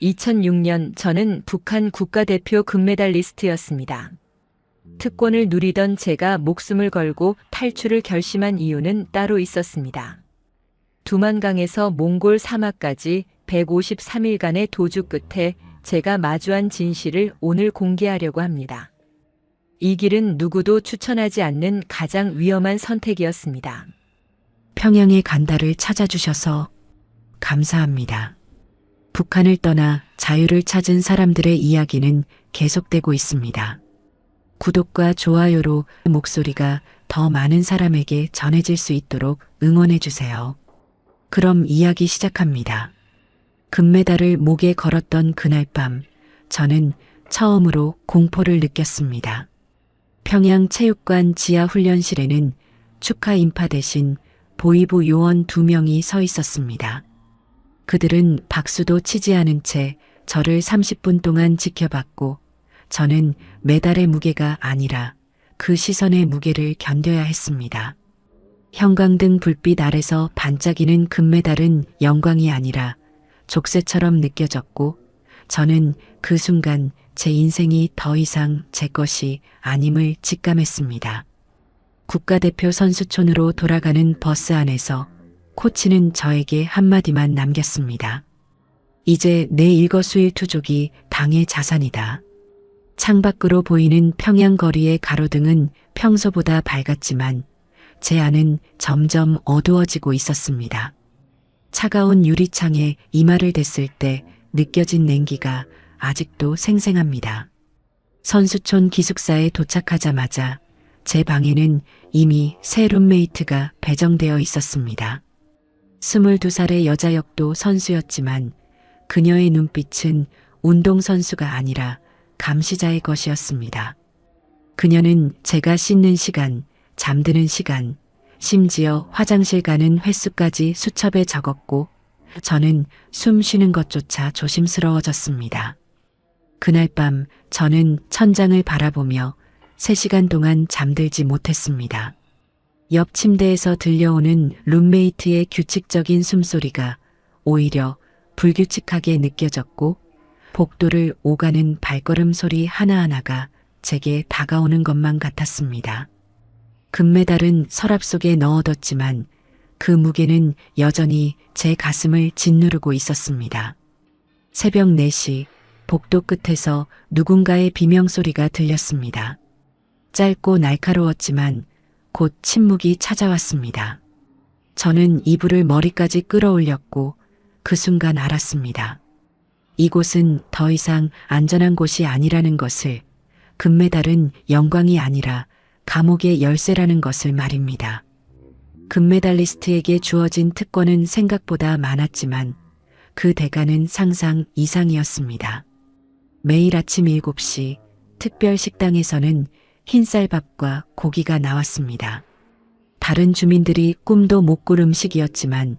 2006년 저는 북한 국가대표 금메달리스트였습니다. 특권을 누리던 제가 목숨을 걸고 탈출을 결심한 이유는 따로 있었습니다. 두만강에서 몽골 사막까지 153일간의 도주 끝에 제가 마주한 진실을 오늘 공개하려고 합니다. 이 길은 누구도 추천하지 않는 가장 위험한 선택이었습니다. 평양의 간다를 찾아주셔서 감사합니다. 북한을 떠나 자유를 찾은 사람들의 이야기는 계속되고 있습니다. 구독과 좋아요로 목소리가 더 많은 사람에게 전해질 수 있도록 응원해주세요. 그럼 이야기 시작합니다. 금메달을 목에 걸었던 그날 밤, 저는 처음으로 공포를 느꼈습니다. 평양 체육관 지하 훈련실에는 축하 인파 대신 보위부 요원 2명이 서 있었습니다. 그들은 박수도 치지 않은 채 저를 30분 동안 지켜봤고, 저는 메달의 무게가 아니라 그 시선의 무게를 견뎌야 했습니다. 형광등 불빛 아래서 반짝이는 금메달은 영광이 아니라 족쇄처럼 느껴졌고, 저는 그 순간 제 인생이 더 이상 제 것이 아님을 직감했습니다. 국가대표 선수촌으로 돌아가는 버스 안에서 코치는 저에게 한마디만 남겼습니다. 이제 내 일거수일투족이 당의 자산이다. 창밖으로 보이는 평양 거리의 가로등은 평소보다 밝았지만 제 안은 점점 어두워지고 있었습니다. 차가운 유리창에 이마를 댔을 때 느껴진 냉기가 아직도 생생합니다. 선수촌 기숙사에 도착하자마자 제 방에는 이미 새 룸메이트가 배정되어 있었습니다. 22살의 여자 역도 선수였지만 그녀의 눈빛은 운동선수가 아니라 감시자의 것이었습니다. 그녀는 제가 씻는 시간, 잠드는 시간, 심지어 화장실 가는 횟수까지 수첩에 적었고, 저는 숨 쉬는 것조차 조심스러워졌습니다. 그날 밤 저는 천장을 바라보며 3시간 동안 잠들지 못했습니다. 옆 침대에서 들려오는 룸메이트의 규칙적인 숨소리가 오히려 불규칙하게 느껴졌고, 복도를 오가는 발걸음 소리 하나하나가 제게 다가오는 것만 같았습니다. 금메달은 서랍 속에 넣어뒀지만 그 무게는 여전히 제 가슴을 짓누르고 있었습니다. 새벽 4시 복도 끝에서 누군가의 비명소리가 들렸습니다. 짧고 날카로웠지만 곧 침묵이 찾아왔습니다. 저는 이불을 머리까지 끌어올렸고 그 순간 알았습니다. 이곳은 더 이상 안전한 곳이 아니라는 것을, 금메달은 영광이 아니라 감옥의 열쇠라는 것을 말입니다. 금메달리스트에게 주어진 특권은 생각보다 많았지만 그 대가는 상상 이상이었습니다. 매일 아침 7시 특별 식당에서는 흰쌀밥과 고기가 나왔습니다. 다른 주민들이 꿈도 못 꿀 음식이었지만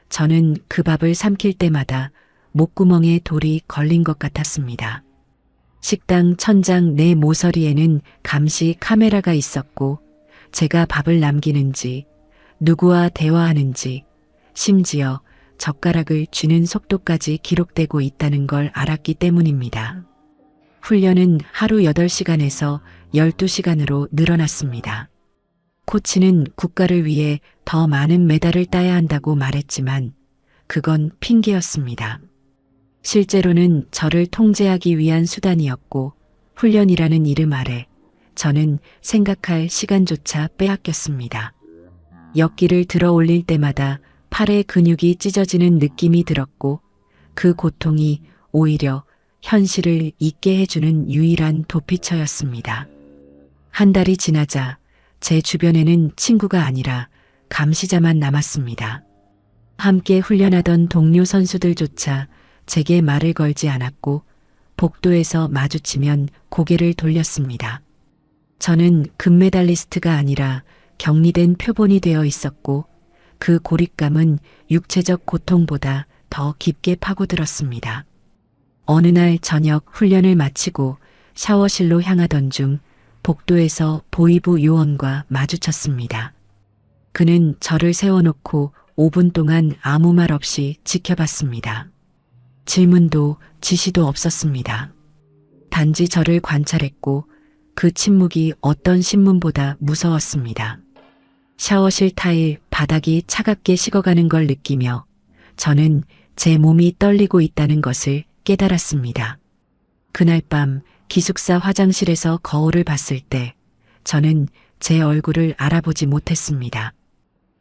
저는 그 밥을 삼킬 때마다 목구멍에 돌이 걸린 것 같았습니다. 식당 천장 내 모서리에는 감시 카메라가 있었고, 제가 밥을 남기는지, 누구와 대화하는지, 심지어 젓가락을 쥐는 속도까지 기록되고 있다는 걸 알았기 때문입니다. 훈련은 하루 8시간에서 12시간으로 늘어났습니다. 코치는 국가를 위해 더 많은 메달을 따야 한다고 말했지만 그건 핑계였습니다. 실제로는 저를 통제하기 위한 수단이었고, 훈련이라는 이름 아래 저는 생각할 시간조차 빼앗겼습니다. 역기를 들어 올릴 때마다 팔의 근육이 찢어지는 느낌이 들었고, 그 고통이 오히려 현실을 잊게 해주는 유일한 도피처였습니다. 한 달이 지나자 제 주변에는 친구가 아니라 감시자만 남았습니다. 함께 훈련하던 동료 선수들조차 제게 말을 걸지 않았고, 복도에서 마주치면 고개를 돌렸습니다. 저는 금메달리스트가 아니라 격리된 표본이 되어 있었고, 그 고립감은 육체적 고통보다 더 깊게 파고들었습니다. 어느 날 저녁 훈련을 마치고 샤워실로 향하던 중 복도에서 보위부 요원과 마주쳤습니다. 그는 저를 세워놓고 5분 동안 아무 말 없이 지켜봤습니다. 질문도 지시도 없었습니다. 단지 저를 관찰했고 그 침묵이 어떤 신문보다 무서웠습니다. 샤워실 타일 바닥이 차갑게 식어가는 걸 느끼며 저는 제 몸이 떨리고 있다는 것을 깨달았습니다. 그날 밤 기숙사 화장실에서 거울을 봤을 때 저는 제 얼굴을 알아보지 못했습니다.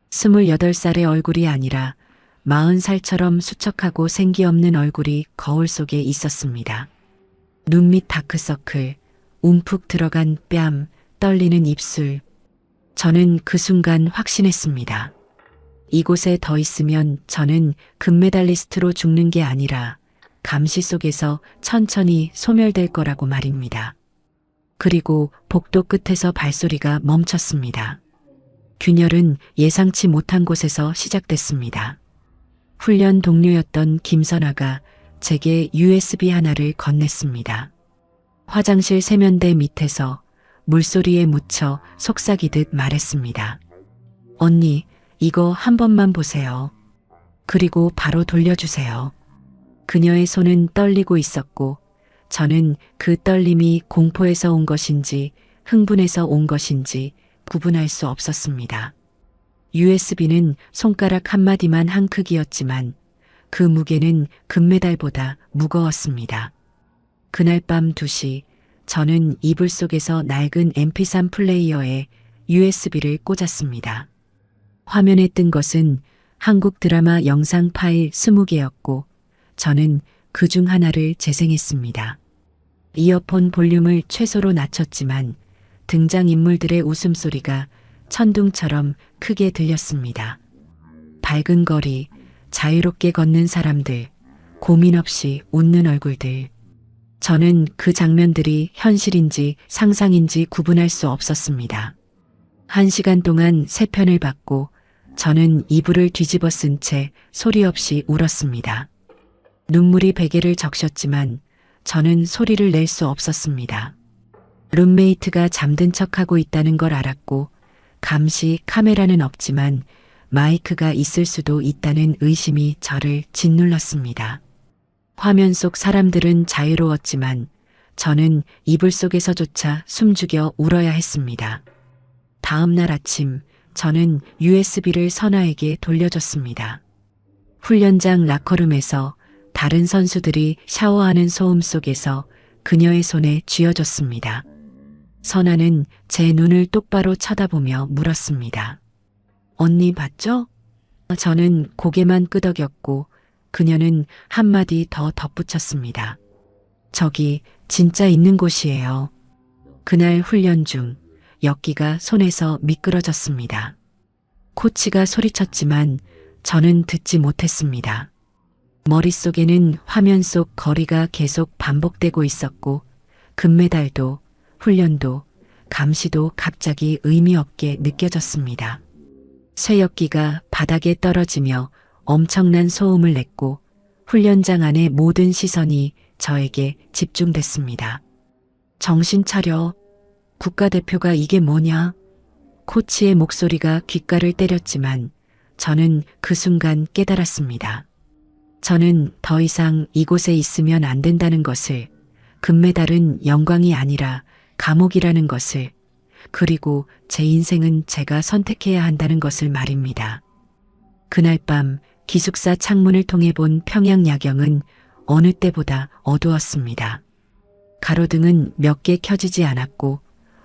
28살의 얼굴이 아니라 40살처럼 수척하고 생기 없는 얼굴이 거울 속에 있었습니다. 눈 밑 다크서클, 움푹 들어간 뺨, 떨리는 입술. 저는 그 순간 확신했습니다. 이곳에 더 있으면 저는 금메달리스트로 죽는 게 아니라 감시 속에서 천천히 소멸될 거라고 말입니다. 그리고 복도 끝에서 발소리가 멈췄습니다. 균열은 예상치 못한 곳에서 시작됐습니다. 훈련 동료였던 김선아가 제게 USB 하나를 건넸습니다. 화장실 세면대 밑에서 물소리에 묻혀 속삭이듯 말했습니다. 언니, 이거 한 번만 보세요. 그리고 바로 돌려주세요. 그녀의 손은 떨리고 있었고 저는 그 떨림이 공포에서 온 것인지 흥분해서 온 것인지 구분할 수 없었습니다. USB는 손가락 한마디만 한 크기였지만 그 무게는 금메달보다 무거웠습니다. 그날 밤 2시 저는 이불 속에서 낡은 MP3 플레이어에 USB를 꽂았습니다. 화면에 뜬 것은 한국 드라마 영상 파일 20개였고 저는 그 중 하나를 재생했습니다. 이어폰 볼륨을 최소로 낮췄지만 등장인물들의 웃음소리가 천둥처럼 크게 들렸습니다. 밝은 거리, 자유롭게 걷는 사람들, 고민 없이 웃는 얼굴들. 저는 그 장면들이 현실인지 상상인지 구분할 수 없었습니다. 1시간 동안 3편을 봤고 저는 이불을 뒤집어 쓴 채 소리 없이 울었습니다. 눈물이 베개를 적셨지만 저는 소리를 낼 수 없었습니다. 룸메이트가 잠든 척하고 있다는 걸 알았고 감시 카메라는 없지만 마이크가 있을 수도 있다는 의심이 저를 짓눌렀습니다. 화면 속 사람들은 자유로웠지만 저는 이불 속에서조차 숨죽여 울어야 했습니다. 다음 날 아침 저는 USB를 선아에게 돌려줬습니다. 훈련장 라커룸에서 다른 선수들이 샤워하는 소음 속에서 그녀의 손에 쥐어줬습니다. 선아는 제 눈을 똑바로 쳐다보며 물었습니다. 언니 봤죠? 저는 고개만 끄덕였고 그녀는 한마디 더 덧붙였습니다. 저기 진짜 있는 곳이에요. 그날 훈련 중 역기가 손에서 미끄러졌습니다. 코치가 소리쳤지만 저는 듣지 못했습니다. 머릿속에는 화면 속 거리가 계속 반복되고 있었고 금메달도 훈련도 감시도 갑자기 의미 없게 느껴졌습니다. 쇠역기가 바닥에 떨어지며 엄청난 소음을 냈고 훈련장 안의 모든 시선이 저에게 집중됐습니다. 정신 차려. 국가대표가 이게 뭐냐? 코치의 목소리가 귓가를 때렸지만 저는 그 순간 깨달았습니다. 저는 더 이상 이곳에 있으면 안 된다는 것을, 금메달은 영광이 아니라 감옥이라는 것을, 그리고 제 인생은 제가 선택해야 한다는 것을 말입니다. 그날 밤 기숙사 창문을 통해 본 평양 야경은 어느 때보다 어두웠습니다. 가로등은 몇 개 켜지지 않았고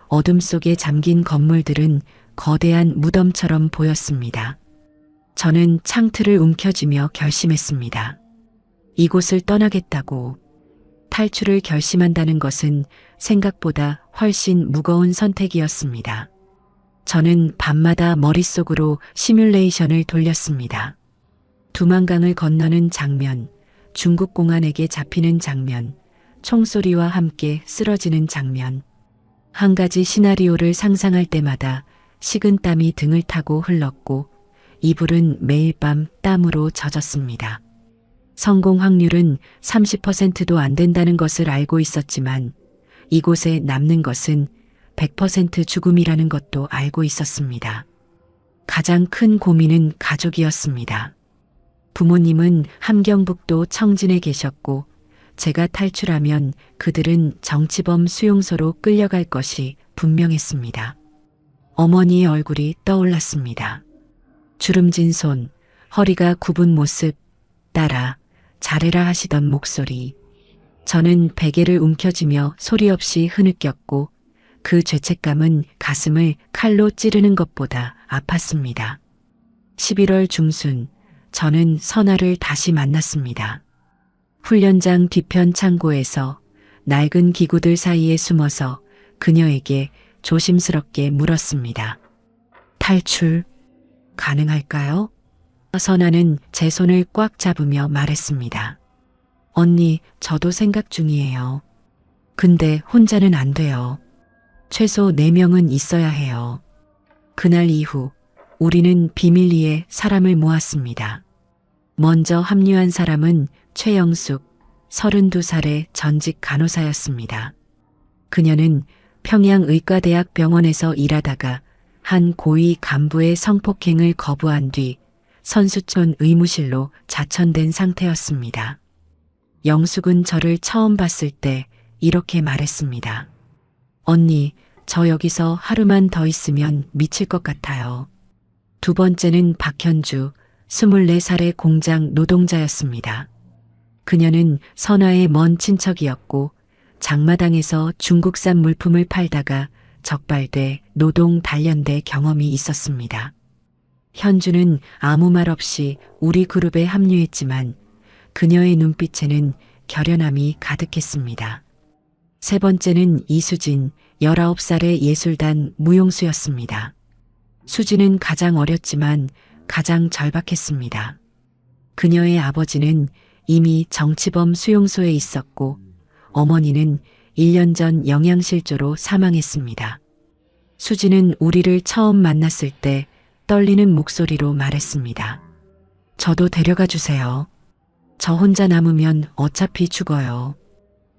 어둠 속에 잠긴 건물들은 거대한 무덤처럼 보였습니다. 저는 창틀을 움켜쥐며 결심했습니다. 이곳을 떠나겠다고. 탈출을 결심한다는 것은 생각보다 훨씬 무거운 선택이었습니다. 저는 밤마다 머릿속으로 시뮬레이션을 돌렸습니다. 두만강을 건너는 장면, 중국 공안에게 잡히는 장면, 총소리와 함께 쓰러지는 장면. 한 가지 시나리오를 상상할 때마다 식은땀이 등을 타고 흘렀고 이불은 매일 밤 땀으로 젖었습니다. 성공 확률은 30%도 안 된다는 것을 알고 있었지만 이곳에 남는 것은 100% 죽음이라는 것도 알고 있었습니다. 가장 큰 고민은 가족이었습니다. 부모님은 함경북도 청진에 계셨고 제가 탈출하면 그들은 정치범 수용소로 끌려갈 것이 분명했습니다. 어머니의 얼굴이 떠올랐습니다. 주름진 손, 허리가 굽은 모습, 딸아, 잘해라 하시던 목소리. 저는 베개를 움켜쥐며 소리 없이 흐느꼈고 그 죄책감은 가슴을 칼로 찌르는 것보다 아팠습니다. 11월 중순, 저는 선아를 다시 만났습니다. 훈련장 뒤편 창고에서 낡은 기구들 사이에 숨어서 그녀에게 조심스럽게 물었습니다. 탈출 가능할까요? 선아는 제 손을 꽉 잡으며 말했습니다. 언니, 저도 생각 중이에요. 근데 혼자는 안 돼요. 최소 4명은 있어야 해요. 그날 이후 우리는 비밀리에 사람을 모았습니다. 먼저 합류한 사람은 최영숙, 32살의 전직 간호사였습니다. 그녀는 평양의과대학 병원에서 일하다가 한 고위 간부의 성폭행을 거부한 뒤 선수촌 의무실로 자천된 상태였습니다. 영숙은 저를 처음 봤을 때 이렇게 말했습니다. 언니, 저 여기서 하루만 더 있으면 미칠 것 같아요. 두 번째는 박현주, 24살의 공장 노동자였습니다. 그녀는 선아의 먼 친척이었고 장마당에서 중국산 물품을 팔다가 적발돼 노동 단련대 경험이 있었습니다. 현주는 아무 말 없이 우리 그룹에 합류했지만 그녀의 눈빛에는 결연함이 가득했습니다. 세 번째는 이수진, 19살의 예술단 무용수였습니다. 수진은 가장 어렸지만 가장 절박했습니다. 그녀의 아버지는 이미 정치범 수용소에 있었고 어머니는 1년 전 영양실조로 사망했습니다. 수진은 우리를 처음 만났을 때 떨리는 목소리로 말했습니다. 저도 데려가 주세요. 저 혼자 남으면 어차피 죽어요.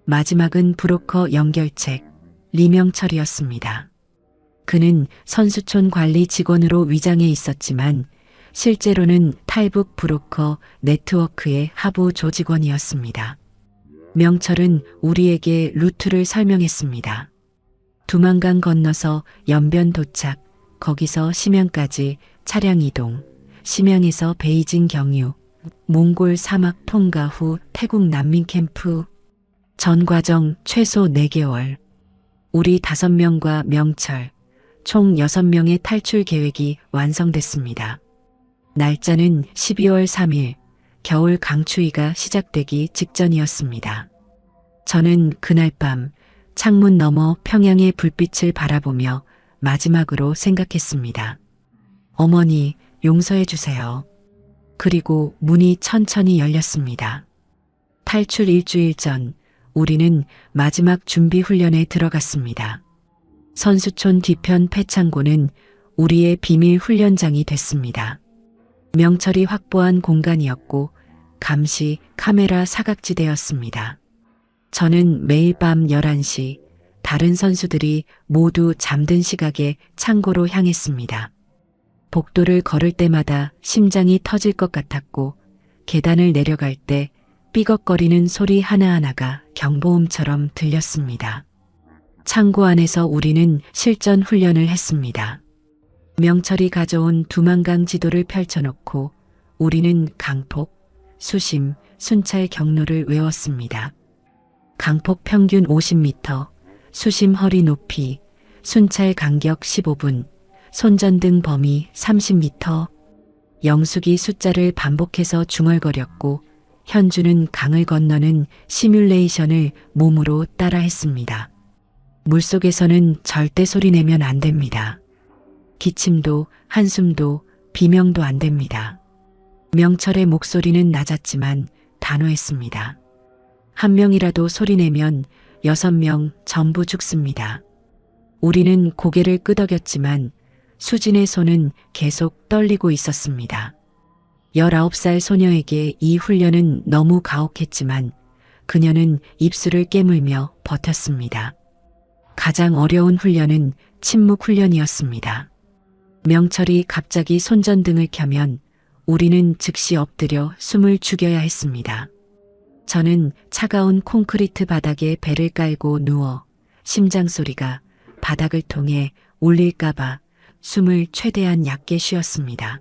마지막은 브로커 연결책 리명철이었습니다. 그는 선수촌 관리 직원으로 위장해 있었지만 실제로는 탈북 브로커 네트워크의 하부 조직원이었습니다. 명철은 우리에게 루트를 설명했습니다. 두만강 건너서 연변 도착, 거기서 심양까지 차량 이동, 심양에서 베이징 경유, 몽골 사막 통과 후 태국 난민 캠프, 전 과정 최소 4개월. 우리 5명과 명철, 총 6명의 탈출 계획이 완성됐습니다. 날짜는 12월 3일, 겨울 강추위가 시작되기 직전이었습니다. 저는 그날 밤 창문 너머 평양의 불빛을 바라보며 마지막으로 생각했습니다. 어머니, 용서해 주세요. 그리고 문이 천천히 열렸습니다. 탈출 일주일 전 우리는 마지막 준비 훈련에 들어갔습니다. 선수촌 뒤편 폐창고는 우리의 비밀 훈련장이 됐습니다. 명철이 확보한 공간이었고 감시 카메라 사각지대였습니다. 저는 매일 밤 11시 다른 선수들이 모두 잠든 시각에 창고로 향했습니다. 복도를 걸을 때마다 심장이 터질 것 같았고 계단을 내려갈 때 삐걱거리는 소리 하나하나가 경보음처럼 들렸습니다. 창고 안에서 우리는 실전 훈련을 했습니다. 명철이 가져온 두만강 지도를 펼쳐놓고 우리는 강폭, 수심, 순찰 경로를 외웠습니다. 강폭 평균 50m, 수심 허리 높이, 순찰 간격 15분, 손전등 범위 30m. 영숙이 숫자를 반복해서 중얼거렸고 현주는 강을 건너는 시뮬레이션을 몸으로 따라했습니다. 물속에서는 절대 소리 내면 안 됩니다. 기침도 한숨도 비명도 안 됩니다. 명철의 목소리는 낮았지만 단호했습니다. 한 명이라도 소리내면 6명 전부 죽습니다. 우리는 고개를 끄덕였지만 수진의 손은 계속 떨리고 있었습니다. 19살 소녀에게 이 훈련은 너무 가혹했지만 그녀는 입술을 깨물며 버텼습니다. 가장 어려운 훈련은 침묵 훈련이었습니다. 명철이 갑자기 손전등을 켜면 우리는 즉시 엎드려 숨을 죽여야 했습니다. 저는 차가운 콘크리트 바닥에 배를 깔고 누워 심장 소리가 바닥을 통해 울릴까봐 숨을 최대한 얕게 쉬었습니다.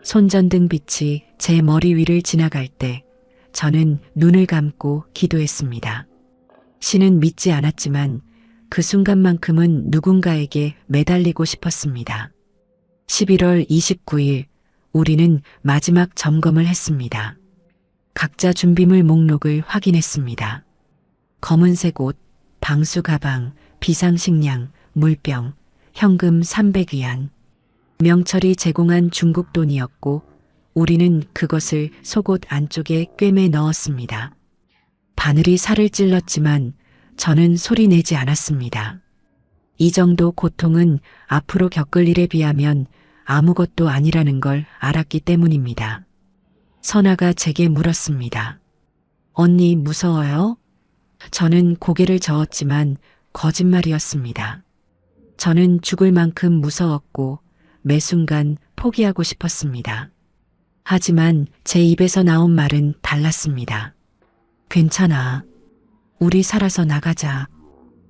손전등 빛이 제 머리 위를 지나갈 때 저는 눈을 감고 기도했습니다. 신은 믿지 않았지만 그 순간만큼은 누군가에게 매달리고 싶었습니다. 11월 29일 우리는 마지막 점검을 했습니다. 각자 준비물 목록을 확인했습니다. 검은색 옷, 방수 가방, 비상식량, 물병, 현금 300위안. 명철이 제공한 중국 돈이었고 우리는 그것을 속옷 안쪽에 꿰매 넣었습니다. 바늘이 살을 찔렀지만 저는 소리 내지 않았습니다. 이 정도 고통은 앞으로 겪을 일에 비하면 아무것도 아니라는 걸 알았기 때문입니다. 선아가 제게 물었습니다. 언니 무서워요? 저는 고개를 저었지만 거짓말이었습니다. 저는 죽을 만큼 무서웠고 매 순간 포기하고 싶었습니다. 하지만 제 입에서 나온 말은 달랐습니다. 괜찮아. 우리 살아서 나가자.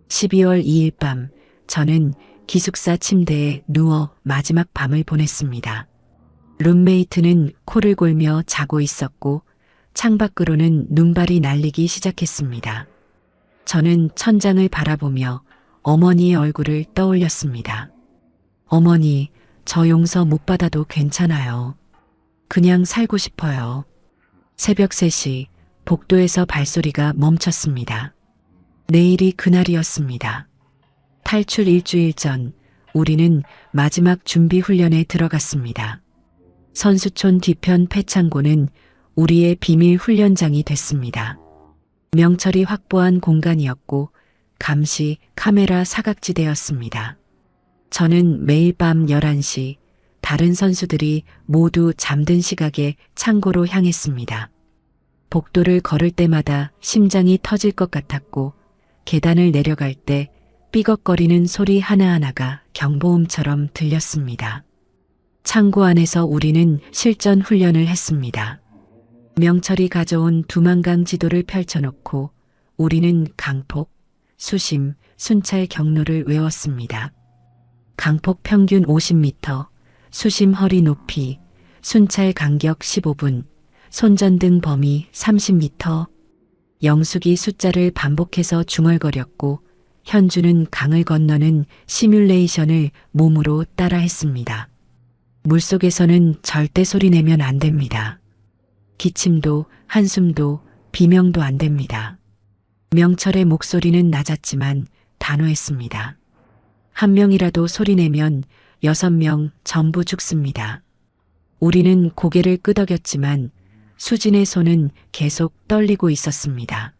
12월 2일 밤 저는 기숙사 침대에 누워 마지막 밤을 보냈습니다. 룸메이트는 코를 골며 자고 있었고 창밖으로는 눈발이 날리기 시작했습니다. 저는 천장을 바라보며 어머니의 얼굴을 떠올렸습니다. 어머니, 저 용서 못 받아도 괜찮아요. 그냥 살고 싶어요. 새벽 3시 복도에서 발소리가 멈췄습니다. 내일이 그날이었습니다. 탈출 일주일 전 우리는 마지막 준비 훈련에 들어갔습니다. 선수촌 뒤편 폐창고는 우리의 비밀 훈련장이 됐습니다. 명철이 확보한 공간이었고 감시 카메라 사각지대였습니다. 저는 매일 밤 11시 다른 선수들이 모두 잠든 시각에 창고로 향했습니다. 복도를 걸을 때마다 심장이 터질 것 같았고 계단을 내려갈 때 삐걱거리는 소리 하나하나가 경보음처럼 들렸습니다. 창고 안에서 우리는 실전 훈련을 했습니다. 명철이 가져온 두만강 지도를 펼쳐놓고 우리는 강폭, 수심, 순찰 경로를 외웠습니다. 강폭 평균 50m, 수심 허리 높이, 순찰 간격 15분, 손전등 범위 30m. 영숙이 숫자를 반복해서 중얼거렸고 현주는 강을 건너는 시뮬레이션을 몸으로 따라했습니다. 물속에서는 절대 소리 내면 안 됩니다. 기침도 한숨도 비명도 안 됩니다. 명철의 목소리는 낮았지만 단호했습니다. 한 명이라도 소리 내면 6명 전부 죽습니다. 우리는 고개를 끄덕였지만 수진의 손은 계속 떨리고 있었습니다.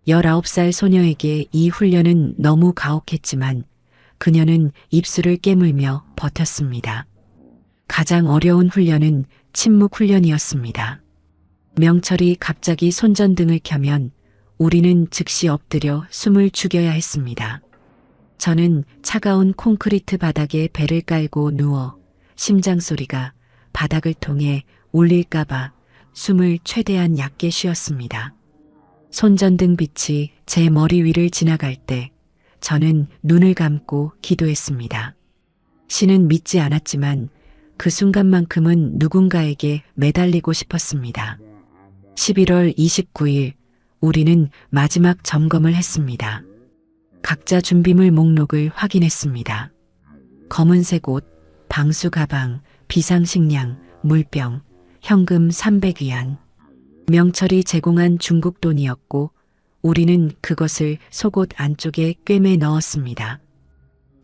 19살 소녀에게 이 훈련은 너무 가혹했지만 그녀는 입술을 깨물며 버텼습니다. 가장 어려운 훈련은 침묵 훈련이었습니다. 명철이 갑자기 손전등을 켜면 우리는 즉시 엎드려 숨을 죽여야 했습니다. 저는 차가운 콘크리트 바닥에 배를 깔고 누워 심장 소리가 바닥을 통해 울릴까봐 숨을 최대한 얕게 쉬었습니다. 손전등 빛이 제 머리 위를 지나갈 때 저는 눈을 감고 기도했습니다. 신은 믿지 않았지만 그 순간만큼은 누군가에게 매달리고 싶었습니다. 11월 29일 우리는 마지막 점검을 했습니다. 각자 준비물 목록을 확인했습니다. 검은색 옷, 방수 가방, 비상식량, 물병, 현금 300위안. 명철이 제공한 중국 돈이었고 우리는 그것을 속옷 안쪽에 꿰매 넣었습니다.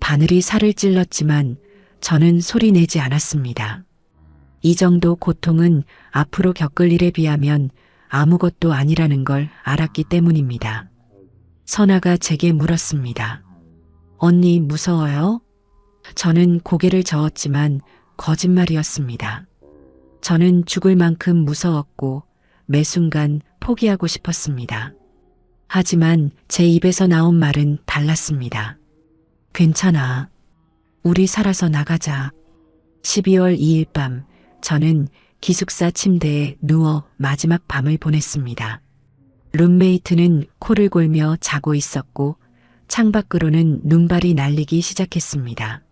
바늘이 살을 찔렀지만 저는 소리 내지 않았습니다. 이 정도 고통은 앞으로 겪을 일에 비하면 아무것도 아니라는 걸 알았기 때문입니다. 선아가 제게 물었습니다. 언니 무서워요? 저는 고개를 저었지만 거짓말이었습니다. 저는 죽을 만큼 무서웠고 매 순간 포기하고 싶었습니다. 하지만 제 입에서 나온 말은 달랐습니다. 괜찮아. 우리 살아서 나가자. 12월 2일 밤 저는 기숙사 침대에 누워 마지막 밤을 보냈습니다. 룸메이트는 코를 골며 자고 있었고 창밖으로는 눈발이 날리기 시작했습니다.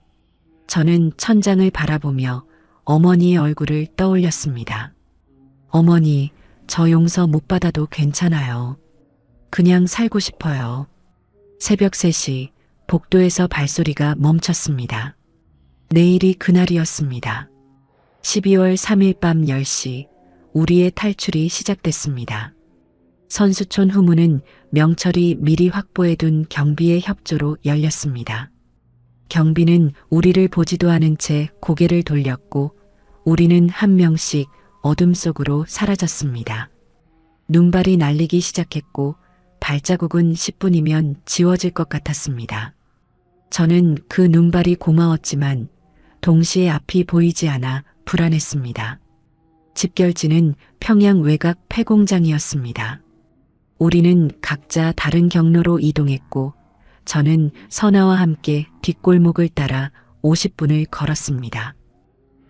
저는 천장을 바라보며 어머니의 얼굴을 떠올렸습니다. 어머니, 저 용서 못 받아도 괜찮아요. 그냥 살고 싶어요. 새벽 3시 복도에서 발소리가 멈췄습니다. 내일이 그날이었습니다. 12월 3일 밤 10시 우리의 탈출이 시작됐습니다. 선수촌 후문은 명철이 미리 확보해둔 경비의 협조로 열렸습니다. 경비는 우리를 보지도 않은 채 고개를 돌렸고 우리는 한 명씩 어둠 속으로 사라졌습니다. 눈발이 날리기 시작했고 발자국은 10분이면 지워질 것 같았습니다. 저는 그 눈발이 고마웠지만 동시에 앞이 보이지 않아 불안했습니다. 집결지는 평양 외곽 폐공장이었습니다. 우리는 각자 다른 경로로 이동했고 저는 선아와 함께 뒷골목을 따라 50분을 걸었습니다.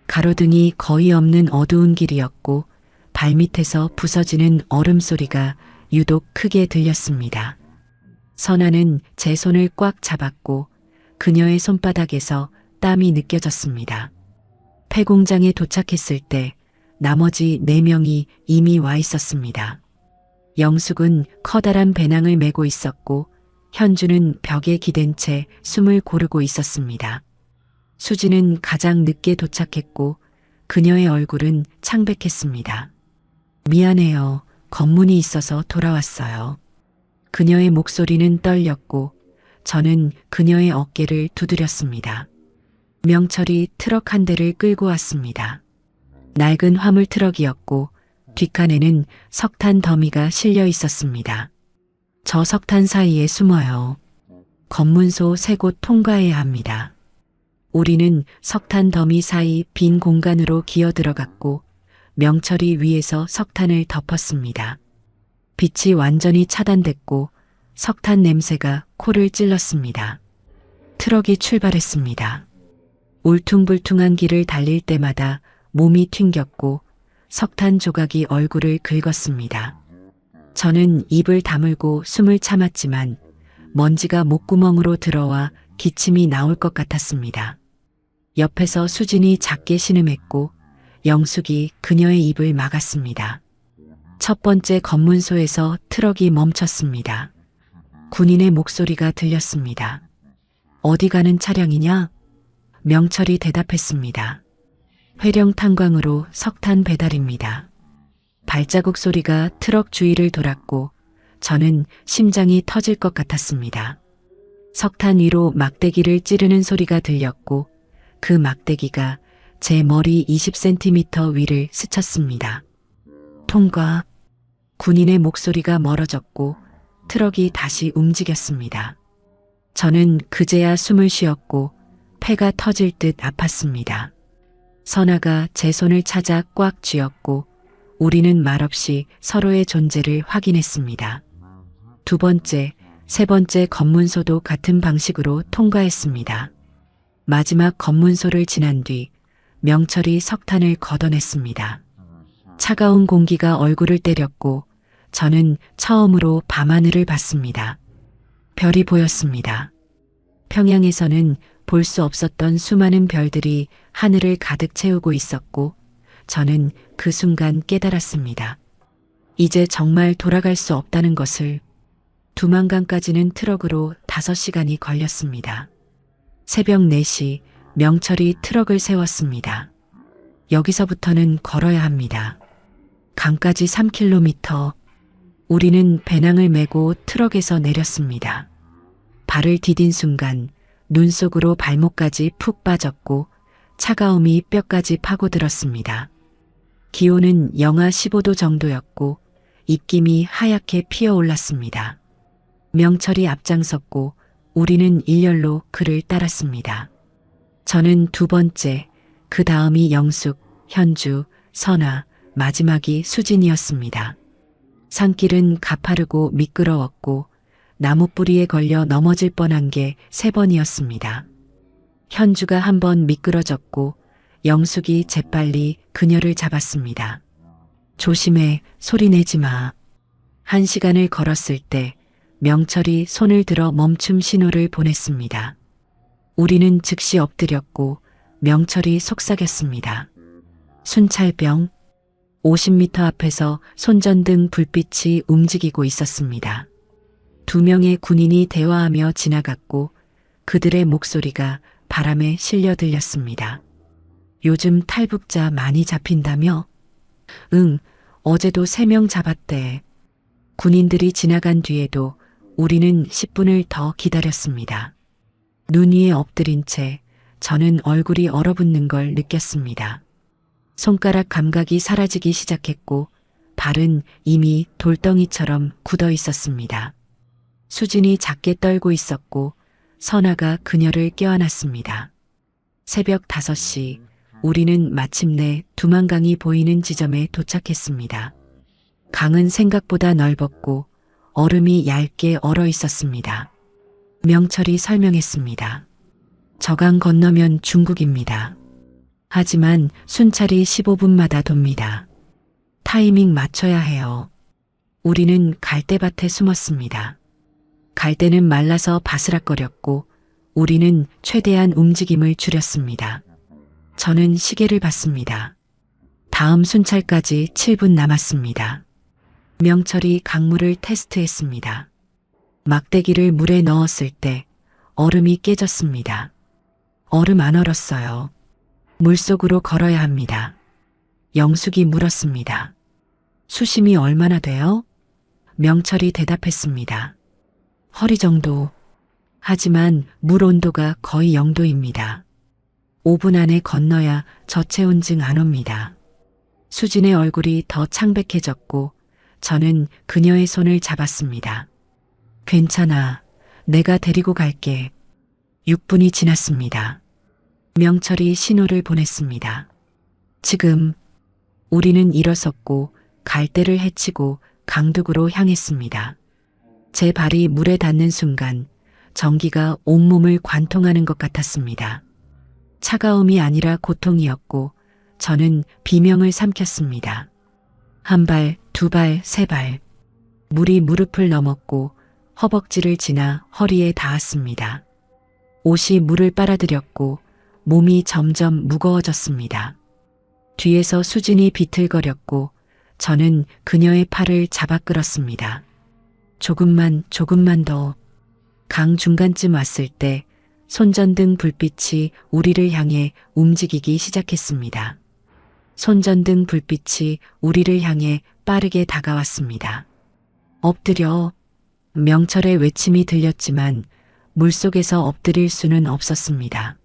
가로등이 거의 없는 어두운 길이었고 발밑에서 부서지는 얼음 소리가 유독 크게 들렸습니다. 선아는 제 손을 꽉 잡았고 그녀의 손바닥에서 땀이 느껴졌습니다. 폐공장에 도착했을 때 나머지 4명이 이미 와 있었습니다. 영숙은 커다란 배낭을 메고 있었고 현주는 벽에 기댄 채 숨을 고르고 있었습니다. 수지는 가장 늦게 도착했고 그녀의 얼굴은 창백했습니다. 미안해요. 검문이 있어서 돌아왔어요. 그녀의 목소리는 떨렸고 저는 그녀의 어깨를 두드렸습니다. 명철이 트럭 한 대를 끌고 왔습니다. 낡은 화물 트럭이었고 뒷칸에는 석탄 더미가 실려 있었습니다. 저 석탄 사이에 숨어요. 검문소 3곳 통과해야 합니다. 우리는 석탄 더미 사이 빈 공간으로 기어 들어갔고 명철이 위에서 석탄을 덮었습니다. 빛이 완전히 차단됐고 석탄 냄새가 코를 찔렀습니다. 트럭이 출발했습니다. 울퉁불퉁한 길을 달릴 때마다 몸이 튕겼고 석탄 조각이 얼굴을 긁었습니다. 저는 입을 다물고 숨을 참았지만 먼지가 목구멍으로 들어와 기침이 나올 것 같았습니다. 옆에서 수진이 작게 신음했고 영숙이 그녀의 입을 막았습니다. 첫 번째 검문소에서 트럭이 멈췄습니다. 군인의 목소리가 들렸습니다. 어디 가는 차량이냐? 명철이 대답했습니다. 회령 탄광으로 석탄 배달입니다. 발자국 소리가 트럭 주위를 돌았고 저는 심장이 터질 것 같았습니다. 석탄 위로 막대기를 찌르는 소리가 들렸고 그 막대기가 제 머리 20cm 위를 스쳤습니다. 통과. 군인의 목소리가 멀어졌고 트럭이 다시 움직였습니다. 저는 그제야 숨을 쉬었고 폐가 터질 듯 아팠습니다. 선아가 제 손을 찾아 꽉 쥐었고 우리는 말없이 서로의 존재를 확인했습니다. 두 번째, 세 번째 검문소도 같은 방식으로 통과했습니다. 마지막 검문소를 지난 뒤 명철이 석탄을 걷어냈습니다. 차가운 공기가 얼굴을 때렸고 저는 처음으로 밤하늘을 봤습니다. 별이 보였습니다. 평양에서는 볼 수 없었던 수많은 별들이 하늘을 가득 채우고 있었고 저는 그 순간 깨달았습니다. 이제 정말 돌아갈 수 없다는 것을. 두만강까지는 트럭으로 5시간이 걸렸습니다. 새벽 4시 명철이 트럭을 세웠습니다. 여기서부터는 걸어야 합니다. 강까지 3km. 우리는 배낭을 메고 트럭에서 내렸습니다. 발을 디딘 순간 눈 속으로 발목까지 푹 빠졌고 차가움이 뼈까지 파고들었습니다. 기온은 영하 15도 정도였고 입김이 하얗게 피어올랐습니다. 명철이 앞장섰고 우리는 일렬로 그를 따랐습니다. 저는 두 번째, 그 다음이 영숙, 현주, 선아, 마지막이 수진이었습니다. 산길은 가파르고 미끄러웠고 나무 뿌리에 걸려 넘어질 뻔한 게 3번이었습니다. 현주가 1번 미끄러졌고 영숙이 재빨리 그녀를 잡았습니다. 조심해, 소리내지 마. 1시간을 걸었을 때 명철이 손을 들어 멈춤 신호를 보냈습니다. 우리는 즉시 엎드렸고 명철이 속삭였습니다. 순찰병. 50m 앞에서 손전등 불빛이 움직이고 있었습니다. 2명의 군인이 대화하며 지나갔고 그들의 목소리가 바람에 실려 들렸습니다. 요즘 탈북자 많이 잡힌다며? 응, 어제도 3명 잡았대. 군인들이 지나간 뒤에도 우리는 10분을 더 기다렸습니다. 눈 위에 엎드린 채 저는 얼굴이 얼어붙는 걸 느꼈습니다. 손가락 감각이 사라지기 시작했고 발은 이미 돌덩이처럼 굳어 있었습니다. 수진이 작게 떨고 있었고 선아가 그녀를 껴안았습니다. 새벽 5시 우리는 마침내 두만강이 보이는 지점에 도착했습니다. 강은 생각보다 넓었고 얼음이 얇게 얼어 있었습니다. 명철이 설명했습니다. 저 강 건너면 중국입니다. 하지만 순찰이 15분마다 돕니다. 타이밍 맞춰야 해요. 우리는 갈대밭에 숨었습니다. 갈대는 말라서 바스락거렸고 우리는 최대한 움직임을 줄였습니다. 저는 시계를 봤습니다. 다음 순찰까지 7분 남았습니다. 명철이 강물을 테스트했습니다. 막대기를 물에 넣었을 때 얼음이 깨졌습니다. 얼음 안 얼었어요. 물속으로 걸어야 합니다. 영숙이 물었습니다. 수심이 얼마나 돼요? 명철이 대답했습니다. 허리 정도. 하지만 물 온도가 거의 0도입니다. 5분 안에 건너야 저체온증 안 옵니다. 수진의 얼굴이 더 창백해졌고 저는 그녀의 손을 잡았습니다. 괜찮아. 내가 데리고 갈게. 6분이 지났습니다. 명철이 신호를 보냈습니다. 지금. 우리는 일어섰고 갈대를 헤치고 강둑으로 향했습니다. 제 발이 물에 닿는 순간 전기가 온몸을 관통하는 것 같았습니다. 차가움이 아니라 고통이었고 저는 비명을 삼켰습니다. 1발, 2발, 3발. 물이 무릎을 넘었고 허벅지를 지나 허리에 닿았습니다. 옷이 물을 빨아들였고 몸이 점점 무거워졌습니다. 뒤에서 수진이 비틀거렸고 저는 그녀의 팔을 잡아 끌었습니다. 조금만 더. 강 중간쯤 왔을 때 손전등 불빛이 우리를 향해 움직이기 시작했습니다. 손전등 불빛이 우리를 향해 빠르게 다가왔습니다. 엎드려. 명철의 외침이 들렸지만 물속에서 엎드릴 수는 없었습니다.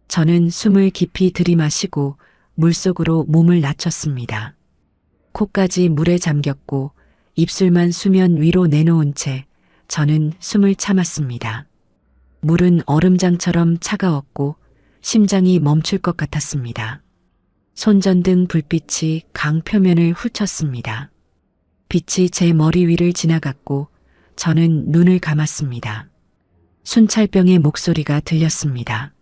저는 숨을 깊이 들이마시고 물속으로 몸을 낮췄습니다. 코까지 물에 잠겼고 입술만 수면 위로 내놓은 채 저는 숨을 참았습니다. 물은 얼음장처럼 차가웠고 심장이 멈출 것 같았습니다. 손전등 불빛이 강 표면을 훑쳤습니다. 빛이 제 머리 위를 지나갔고 저는 눈을 감았습니다. 순찰병의 목소리가 들렸습니다.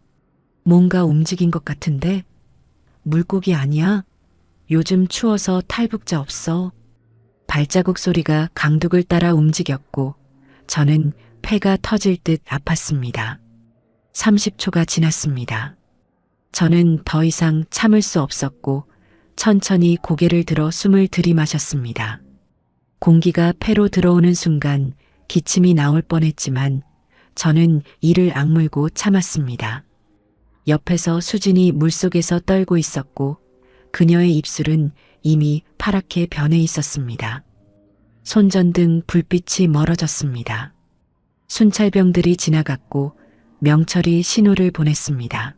뭔가 움직인 것 같은데? 물고기 아니야? 요즘 추워서 탈북자 없어. 발자국 소리가 강둑을 따라 움직였고 저는 폐가 터질 듯 아팠습니다. 30초가 지났습니다. 저는 더 이상 참을 수 없었고 천천히 고개를 들어 숨을 들이마셨습니다. 공기가 폐로 들어오는 순간 기침이 나올 뻔했지만 저는 이를 악물고 참았습니다. 옆에서 수진이 물속에서 떨고 있었고 그녀의 입술은 이미 파랗게 변해 있었습니다. 손전등 불빛이 멀어졌습니다. 순찰병들이 지나갔고 명철이 신호를 보냈습니다.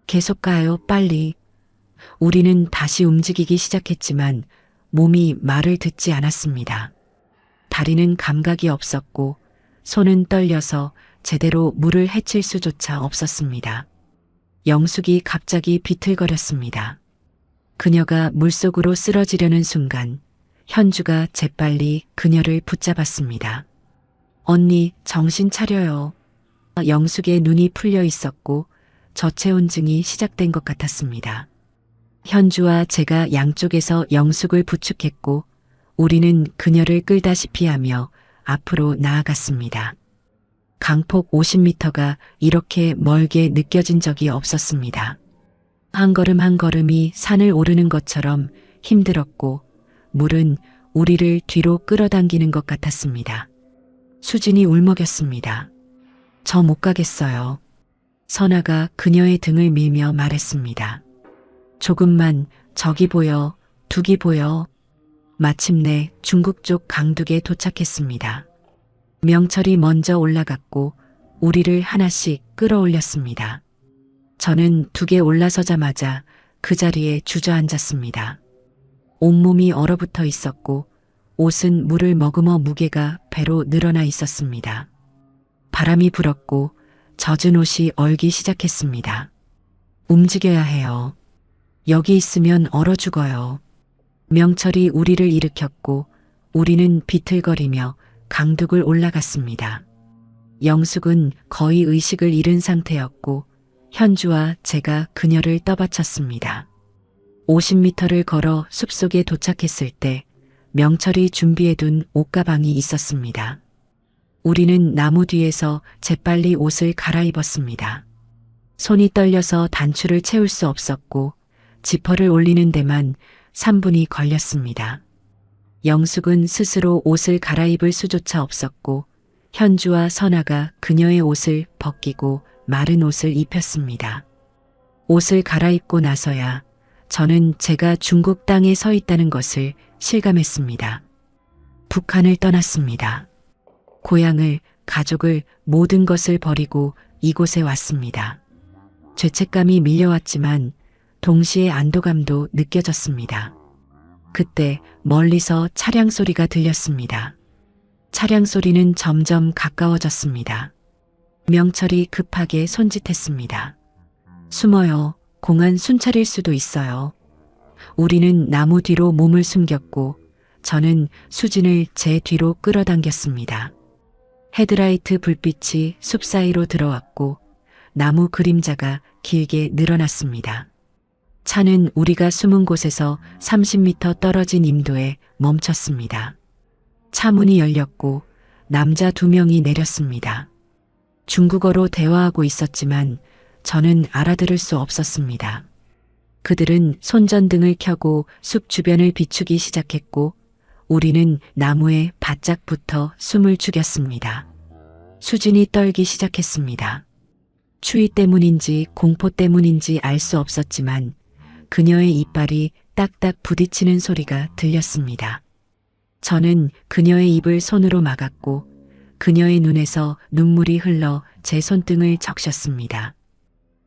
계속 가요, 빨리. 우리는 다시 움직이기 시작했지만 몸이 말을 듣지 않았습니다. 다리는 감각이 없었고 손은 떨려서 제대로 물을 헤칠 수조차 없었습니다. 영숙이 갑자기 비틀거렸습니다. 그녀가 물속으로 쓰러지려는 순간 현주가 재빨리 그녀를 붙잡았습니다. 언니, 정신 차려요. 영숙의 눈이 풀려 있었고 저체온증이 시작된 것 같았습니다. 현주와 제가 양쪽에서 영숙을 부축했고 우리는 그녀를 끌다시피 하며 앞으로 나아갔습니다. 강폭 50m가 이렇게 멀게 느껴진 적이 없었습니다. 한 걸음 한 걸음이 산을 오르는 것처럼 힘들었고 물은 우리를 뒤로 끌어당기는 것 같았습니다. 수진이 울먹였습니다. 저 못 가겠어요. 선아가 그녀의 등을 밀며 말했습니다. 조금만, 저기 보여, 두기 보여. 마침내 중국 쪽 강둑에 도착했습니다. 명철이 먼저 올라갔고 우리를 하나씩 끌어올렸습니다. 저는 둑에 올라서자마자 그 자리에 주저앉았습니다. 온몸이 얼어붙어 있었고 옷은 물을 머금어 무게가 배로 늘어나 있었습니다. 바람이 불었고 젖은 옷이 얼기 시작했습니다. 움직여야 해요. 여기 있으면 얼어 죽어요. 명철이 우리를 일으켰고 우리는 비틀거리며 강둑을 올라갔습니다. 영숙은 거의 의식을 잃은 상태였고 현주와 제가 그녀를 떠받쳤습니다. 50m를 걸어 숲속에 도착했을 때 명철이 준비해둔 옷가방이 있었습니다. 우리는 나무 뒤에서 재빨리 옷을 갈아입었습니다. 손이 떨려서 단추를 채울 수 없었고 지퍼를 올리는 데만 3분이 걸렸습니다. 영숙은 스스로 옷을 갈아입을 수조차 없었고 현주와 선아가 그녀의 옷을 벗기고 마른 옷을 입혔습니다. 옷을 갈아입고 나서야 저는 제가 중국 땅에 서 있다는 것을 실감했습니다. 북한을 떠났습니다. 고향을, 가족을, 모든 것을 버리고 이곳에 왔습니다. 죄책감이 밀려왔지만 동시에 안도감도 느껴졌습니다. 그때 멀리서 차량 소리가 들렸습니다. 차량 소리는 점점 가까워졌습니다. 명철이 급하게 손짓했습니다. 숨어요. 공안 순찰일 수도 있어요. 우리는 나무 뒤로 몸을 숨겼고 저는 수진을 제 뒤로 끌어당겼습니다. 헤드라이트 불빛이 숲 사이로 들어왔고 나무 그림자가 길게 늘어났습니다. 차는 우리가 숨은 곳에서 30m 떨어진 임도에 멈췄습니다. 차 문이 열렸고 남자 2명이 내렸습니다. 중국어로 대화하고 있었지만 저는 알아들을 수 없었습니다. 그들은 손전등을 켜고 숲 주변을 비추기 시작했고 우리는 나무에 바짝 붙어 숨을 죽였습니다. 수진이 떨기 시작했습니다. 추위 때문인지 공포 때문인지 알 수 없었지만 그녀의 이빨이 딱딱 부딪히는 소리가 들렸습니다. 저는 그녀의 입을 손으로 막았고 그녀의 눈에서 눈물이 흘러 제 손등을 적셨습니다.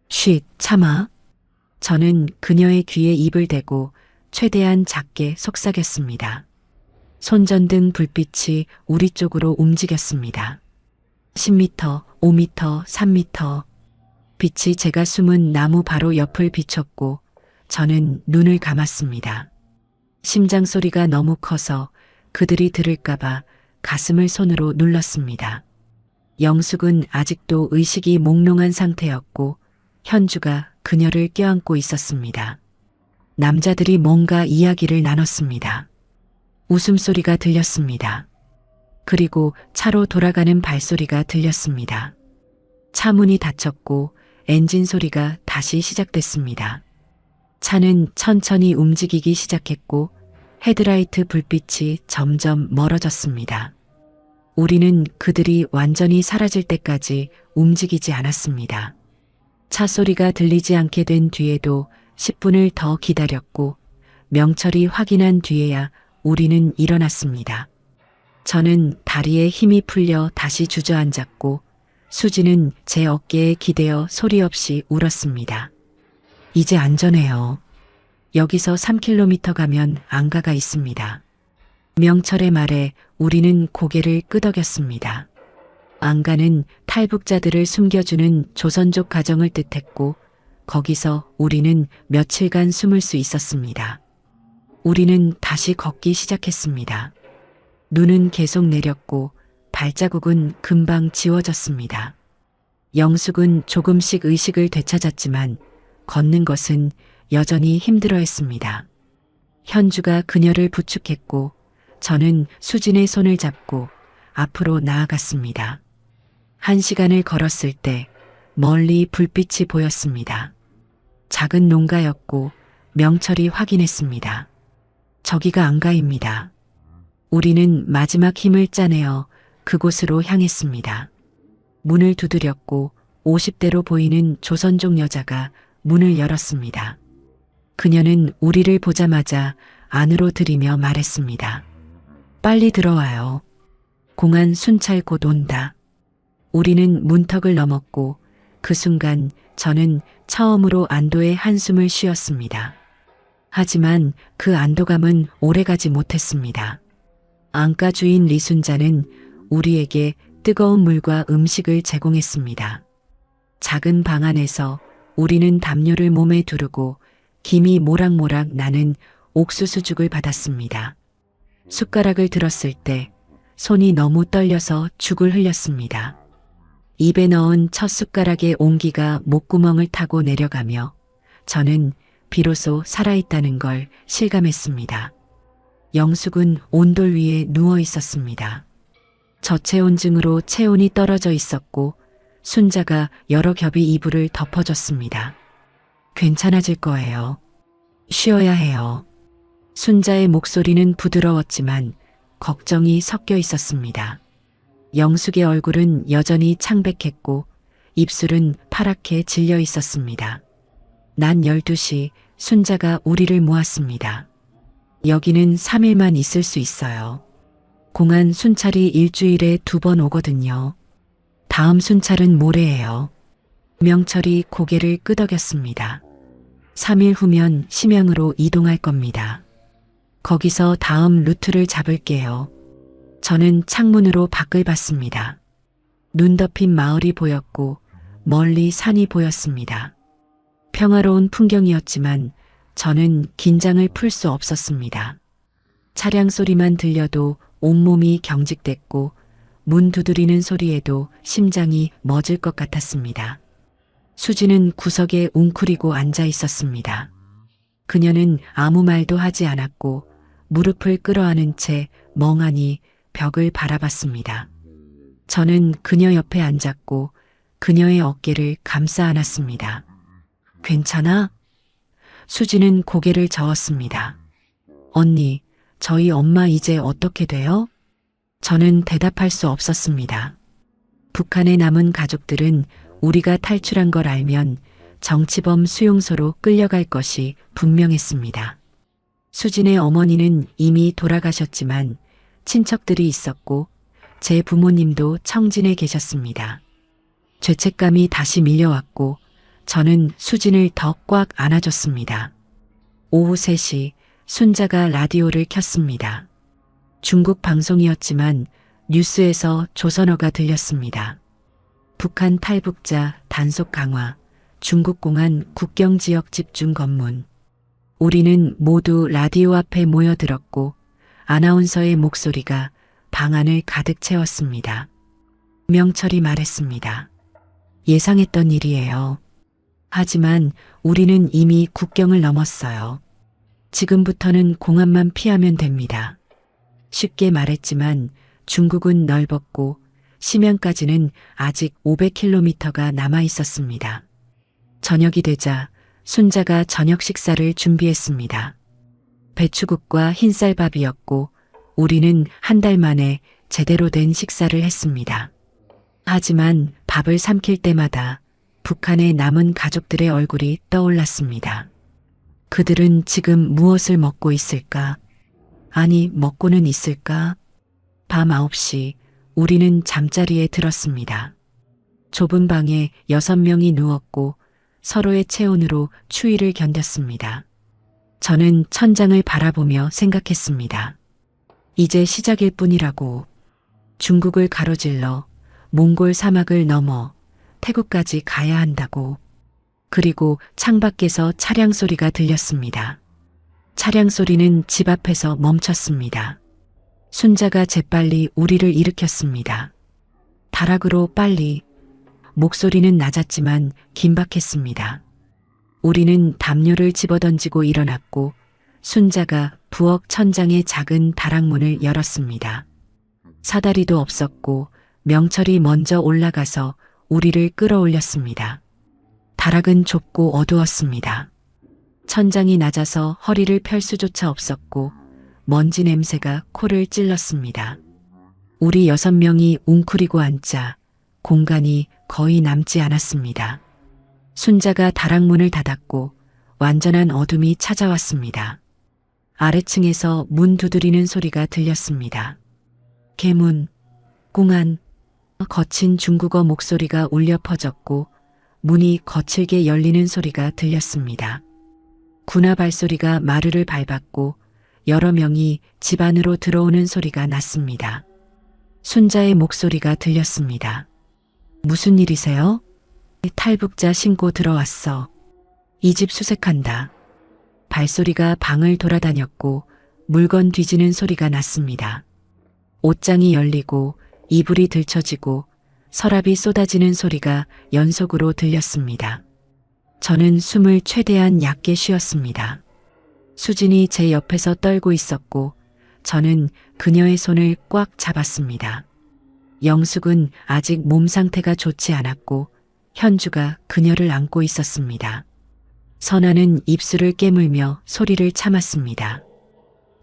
쉿, 참아. 저는 그녀의 귀에 입을 대고 최대한 작게 속삭였습니다. 손전등 불빛이 우리 쪽으로 움직였습니다. 10m, 5m, 3m. 빛이 제가 숨은 나무 바로 옆을 비췄고 저는 눈을 감았습니다. 심장 소리가 너무 커서 그들이 들을까봐 가슴을 손으로 눌렀습니다. 영숙은 아직도 의식이 몽롱한 상태였고 현주가 그녀를 껴안고 있었습니다. 남자들이 뭔가 이야기를 나눴습니다. 웃음소리가 들렸습니다. 그리고 차로 돌아가는 발소리가 들렸습니다. 차 문이 닫혔고 엔진 소리가 다시 시작됐습니다. 차는 천천히 움직이기 시작했고 헤드라이트 불빛이 점점 멀어졌습니다. 우리는 그들이 완전히 사라질 때까지 움직이지 않았습니다. 차 소리가 들리지 않게 된 뒤에도 10분을 더 기다렸고 명철이 확인한 뒤에야 우리는 일어났습니다. 저는 다리에 힘이 풀려 다시 주저앉았고 수지는 제 어깨에 기대어 소리 없이 울었습니다. 이제 안전해요. 여기서 3km 가면 안가가 있습니다. 명철의 말에 우리는 고개를 끄덕였습니다. 안가는 탈북자들을 숨겨주는 조선족 가정을 뜻했고 거기서 우리는 며칠간 숨을 수 있었습니다. 우리는 다시 걷기 시작했습니다. 눈은 계속 내렸고 발자국은 금방 지워졌습니다. 영숙은 조금씩 의식을 되찾았지만 걷는 것은 여전히 힘들어했습니다. 현주가 그녀를 부축했고 저는 수진의 손을 잡고 앞으로 나아갔습니다. 1시간을 걸었을 때 멀리 불빛이 보였습니다. 작은 농가였고 명철이 확인했습니다. 저기가 안가입니다. 우리는 마지막 힘을 짜내어 그곳으로 향했습니다. 문을 두드렸고 50대로 보이는 조선족 여자가 문을 열었습니다. 그녀는 우리를 보자마자 안으로 들이며 말했습니다. 빨리 들어와요. 공안 순찰 곧 온다. 우리는 문턱을 넘었고 그 순간 저는 처음으로 안도의 한숨을 쉬었습니다. 하지만 그 안도감은 오래가지 못했습니다. 안가 주인 리순자는 우리에게 뜨거운 물과 음식을 제공했습니다. 작은 방 안에서 우리는 담요를 몸에 두르고 김이 모락모락 나는 옥수수죽을 받았습니다. 숟가락을 들었을 때 손이 너무 떨려서 죽을 흘렸습니다. 입에 넣은 첫 숟가락의 온기가 목구멍을 타고 내려가며 저는 비로소 살아있다는 걸 실감했습니다. 영숙은 온돌 위에 누워 있었습니다. 저체온증으로 체온이 떨어져 있었고 순자가 여러 겹이 이불을 덮어줬습니다. 괜찮아질 거예요. 쉬어야 해요. 순자의 목소리는 부드러웠지만 걱정이 섞여 있었습니다. 영숙의 얼굴은 여전히 창백했고 입술은 파랗게 질려 있었습니다. 낮 12시 순자가 우리를 모았습니다. 여기는 3일만 있을 수 있어요. 공안 순찰이 일주일에 2번 오거든요. 다음 순찰은 모레예요. 명철이 고개를 끄덕였습니다. 3일 후면 심양으로 이동할 겁니다. 거기서 다음 루트를 잡을게요. 저는 창문으로 밖을 봤습니다. 눈 덮인 마을이 보였고 멀리 산이 보였습니다. 평화로운 풍경이었지만 저는 긴장을 풀 수 없었습니다. 차량 소리만 들려도 온몸이 경직됐고 문 두드리는 소리에도 심장이 멎을 것 같았습니다. 수지는 구석에 웅크리고 앉아 있었습니다. 그녀는 아무 말도 하지 않았고 무릎을 끌어안은 채 멍하니 벽을 바라봤습니다. 저는 그녀 옆에 앉았고 그녀의 어깨를 감싸 안았습니다. 괜찮아? 수지는 고개를 저었습니다. 언니, 저희 엄마 이제 어떻게 돼요? 저는 대답할 수 없었습니다. 북한에 남은 가족들은 우리가 탈출한 걸 알면 정치범 수용소로 끌려갈 것이 분명했습니다. 수진의 어머니는 이미 돌아가셨지만 친척들이 있었고 제 부모님도 청진에 계셨습니다. 죄책감이 다시 밀려왔고 저는 수진을 더 꽉 안아줬습니다. 오후 3시 순자가 라디오를 켰습니다. 중국 방송이었지만 뉴스에서 조선어가 들렸습니다. 북한 탈북자 단속 강화, 중국 공안 국경지역 집중 검문. 우리는 모두 라디오 앞에 모여들었고 아나운서의 목소리가 방 안을 가득 채웠습니다. 명철이 말했습니다. 예상했던 일이에요. 하지만 우리는 이미 국경을 넘었어요. 지금부터는 공안만 피하면 됩니다. 쉽게 말했지만 중국은 넓었고 심양까지는 아직 500km가 남아 있었습니다. 저녁이 되자 순자가 저녁 식사를 준비했습니다. 배추국과 흰쌀밥이었고 우리는 한 달 만에 제대로 된 식사를 했습니다. 하지만 밥을 삼킬 때마다 북한에 남은 가족들의 얼굴이 떠올랐습니다. 그들은 지금 무엇을 먹고 있을까? 아니, 먹고는 있을까? 밤 9시 우리는 잠자리에 들었습니다. 좁은 방에 6명이 누웠고 서로의 체온으로 추위를 견뎠습니다. 저는 천장을 바라보며 생각했습니다. 이제 시작일 뿐이라고. 중국을 가로질러 몽골 사막을 넘어 태국까지 가야 한다고. 그리고 창밖에서 차량 소리가 들렸습니다. 차량 소리는 집 앞에서 멈췄습니다. 순자가 재빨리 우리를 일으켰습니다. 다락으로 빨리. 목소리는 낮았지만 긴박했습니다. 우리는 담요를 집어던지고 일어났고 순자가 부엌 천장의 작은 다락문을 열었습니다. 사다리도 없었고 명철이 먼저 올라가서 우리를 끌어올렸습니다. 다락은 좁고 어두웠습니다. 천장이 낮아서 허리를 펼 수조차 없었고 먼지 냄새가 코를 찔렀습니다. 우리 6명이 웅크리고 앉자 공간이 거의 남지 않았습니다. 순자가 다락문을 닫았고 완전한 어둠이 찾아왔습니다. 아래층에서 문 두드리는 소리가 들렸습니다. 개문, 공안, 거친 중국어 목소리가 울려 퍼졌고 문이 거칠게 열리는 소리가 들렸습니다. 군화 발소리가 마루를 밟았고 여러 명이 집 안으로 들어오는 소리가 났습니다. 순자의 목소리가 들렸습니다. 무슨 일이세요? 탈북자 신고 들어왔어. 이 집 수색한다. 발소리가 방을 돌아다녔고 물건 뒤지는 소리가 났습니다. 옷장이 열리고 이불이 들쳐지고 서랍이 쏟아지는 소리가 연속으로 들렸습니다. 저는 숨을 최대한 얕게 쉬었습니다. 수진이 제 옆에서 떨고 있었고 저는 그녀의 손을 꽉 잡았습니다. 영숙은 아직 몸 상태가 좋지 않았고 현주가 그녀를 안고 있었습니다. 선아는 입술을 깨물며 소리를 참았습니다.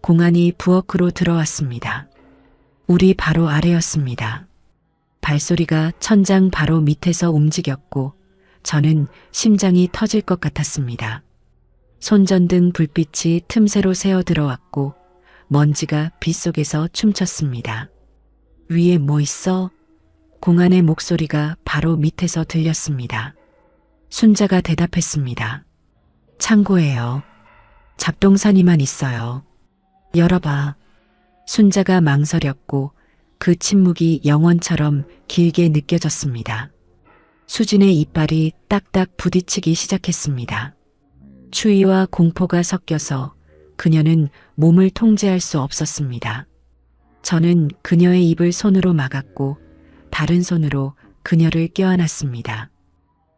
공안이 부엌으로 들어왔습니다. 우리 바로 아래였습니다. 발소리가 천장 바로 밑에서 움직였고 저는 심장이 터질 것 같았습니다. 손전등 불빛이 틈새로 새어 들어왔고 먼지가 빗속에서 춤췄습니다. 위에 뭐 있어? 공안의 목소리가 바로 밑에서 들렸습니다. 순자가 대답했습니다. 창고예요. 잡동사니만 있어요. 열어봐. 순자가 망설였고 그 침묵이 영원처럼 길게 느껴졌습니다. 수진의 이빨이 딱딱 부딪히기 시작했습니다. 추위와 공포가 섞여서 그녀는 몸을 통제할 수 없었습니다. 저는 그녀의 입을 손으로 막았고 다른 손으로 그녀를 껴안았습니다.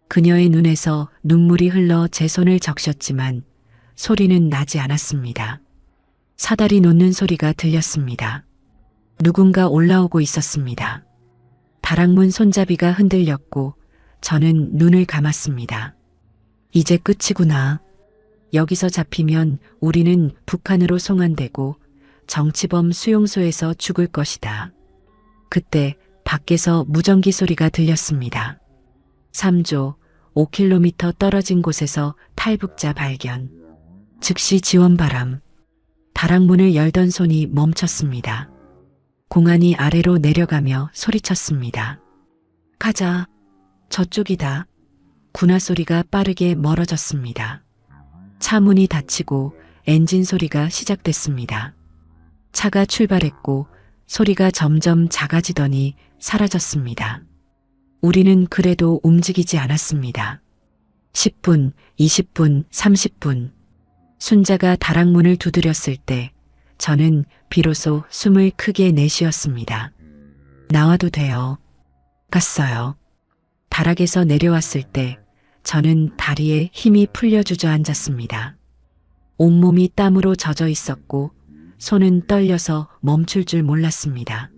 그녀의 눈에서 눈물이 흘러 제 손을 적셨지만 소리는 나지 않았습니다. 사다리 놓는 소리가 들렸습니다. 누군가 올라오고 있었습니다. 다락문 손잡이가 흔들렸고 저는 눈을 감았습니다. 이제 끝이구나. 여기서 잡히면 우리는 북한으로 송환되고 정치범 수용소에서 죽을 것이다. 그때 밖에서 무전기 소리가 들렸습니다. 3조 5km 떨어진 곳에서 탈북자 발견. 즉시 지원 바람. 다락문을 열던 손이 멈췄습니다. 공안이 아래로 내려가며 소리쳤습니다. 가자. 저쪽이다. 군화 소리가 빠르게 멀어졌습니다. 차 문이 닫히고 엔진 소리가 시작됐습니다. 차가 출발했고 소리가 점점 작아지더니 사라졌습니다. 우리는 그래도 움직이지 않았습니다. 10분, 20분, 30분. 순자가 다락문을 두드렸을 때 저는 비로소 숨을 크게 내쉬었습니다. 나와도 돼요. 갔어요. 다락에서 내려왔을 때 저는 다리에 힘이 풀려 주저앉았습니다. 온몸이 땀으로 젖어 있었고 손은 떨려서 멈출 줄 몰랐습니다.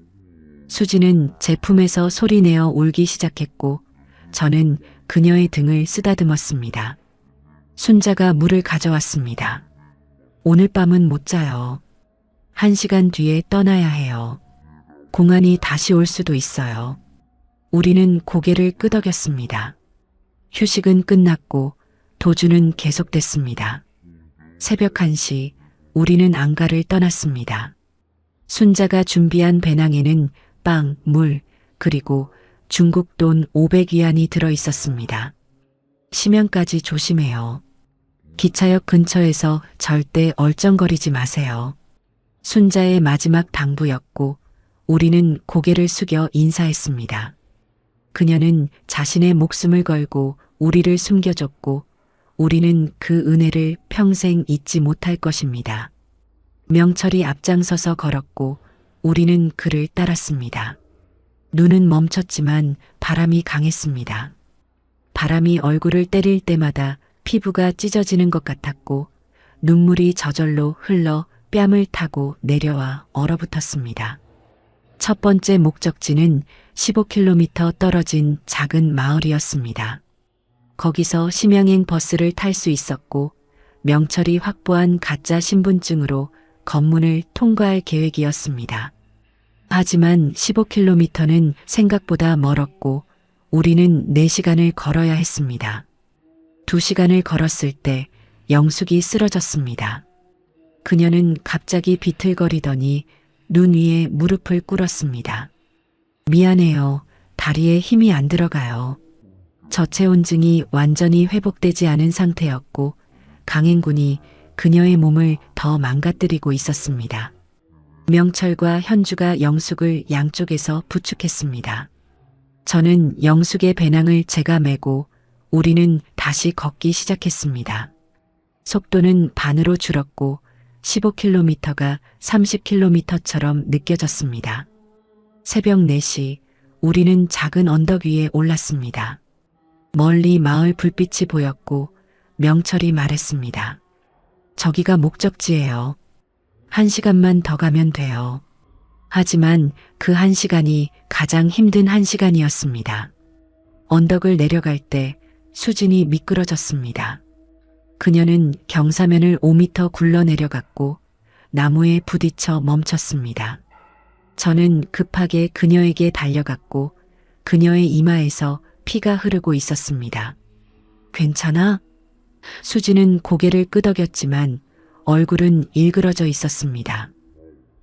수지는 제 품에서 소리내어 울기 시작했고 저는 그녀의 등을 쓰다듬었습니다. 순자가 물을 가져왔습니다. 오늘 밤은 못 자요. 1시간 뒤에 떠나야 해요. 공안이 다시 올 수도 있어요. 우리는 고개를 끄덕였습니다. 휴식은 끝났고 도주는 계속됐습니다. 새벽 1시 우리는 안가를 떠났습니다. 순자가 준비한 배낭에는 빵, 물, 그리고 중국 돈 500위안이 들어 있었습니다. 심연까지 조심해요. 기차역 근처에서 절대 얼쩡거리지 마세요. 순자의 마지막 당부였고 우리는 고개를 숙여 인사했습니다. 그녀는 자신의 목숨을 걸고 우리를 숨겨줬고 우리는 그 은혜를 평생 잊지 못할 것입니다. 명철이 앞장서서 걸었고 우리는 그를 따랐습니다. 눈은 멈췄지만 바람이 강했습니다. 바람이 얼굴을 때릴 때마다 피부가 찢어지는 것 같았고 눈물이 저절로 흘러 뺨을 타고 내려와 얼어붙었습니다. 첫 번째 목적지는 15km 떨어진 작은 마을이었습니다. 거기서 심양행 버스를 탈 수 있었고 명철이 확보한 가짜 신분증으로 검문을 통과할 계획이었습니다. 하지만 15km는 생각보다 멀었고 우리는 4시간을 걸어야 했습니다. 2시간을 걸었을 때 영숙이 쓰러졌습니다. 그녀는 갑자기 비틀거리더니 눈 위에 무릎을 꿇었습니다. 미안해요. 다리에 힘이 안 들어가요. 저체온증이 완전히 회복되지 않은 상태였고 강행군이 그녀의 몸을 더 망가뜨리고 있었습니다. 명철과 현주가 영숙을 양쪽에서 부축했습니다. 저는 영숙의 배낭을 제가 메고 우리는 다시 걷기 시작했습니다. 속도는 반으로 줄었고 15km가 30km처럼 느껴졌습니다. 새벽 4시 우리는 작은 언덕 위에 올랐습니다. 멀리 마을 불빛이 보였고 명철이 말했습니다. 저기가 목적지예요. 1시간만 더 가면 돼요. 하지만 그 1시간이 가장 힘든 1시간이었습니다. 언덕을 내려갈 때 수진이 미끄러졌습니다. 그녀는 경사면을 5m 굴러 내려갔고 나무에 부딪혀 멈췄습니다. 저는 급하게 그녀에게 달려갔고 그녀의 이마에서 피가 흐르고 있었습니다. 괜찮아? 수진은 고개를 끄덕였지만 얼굴은 일그러져 있었습니다.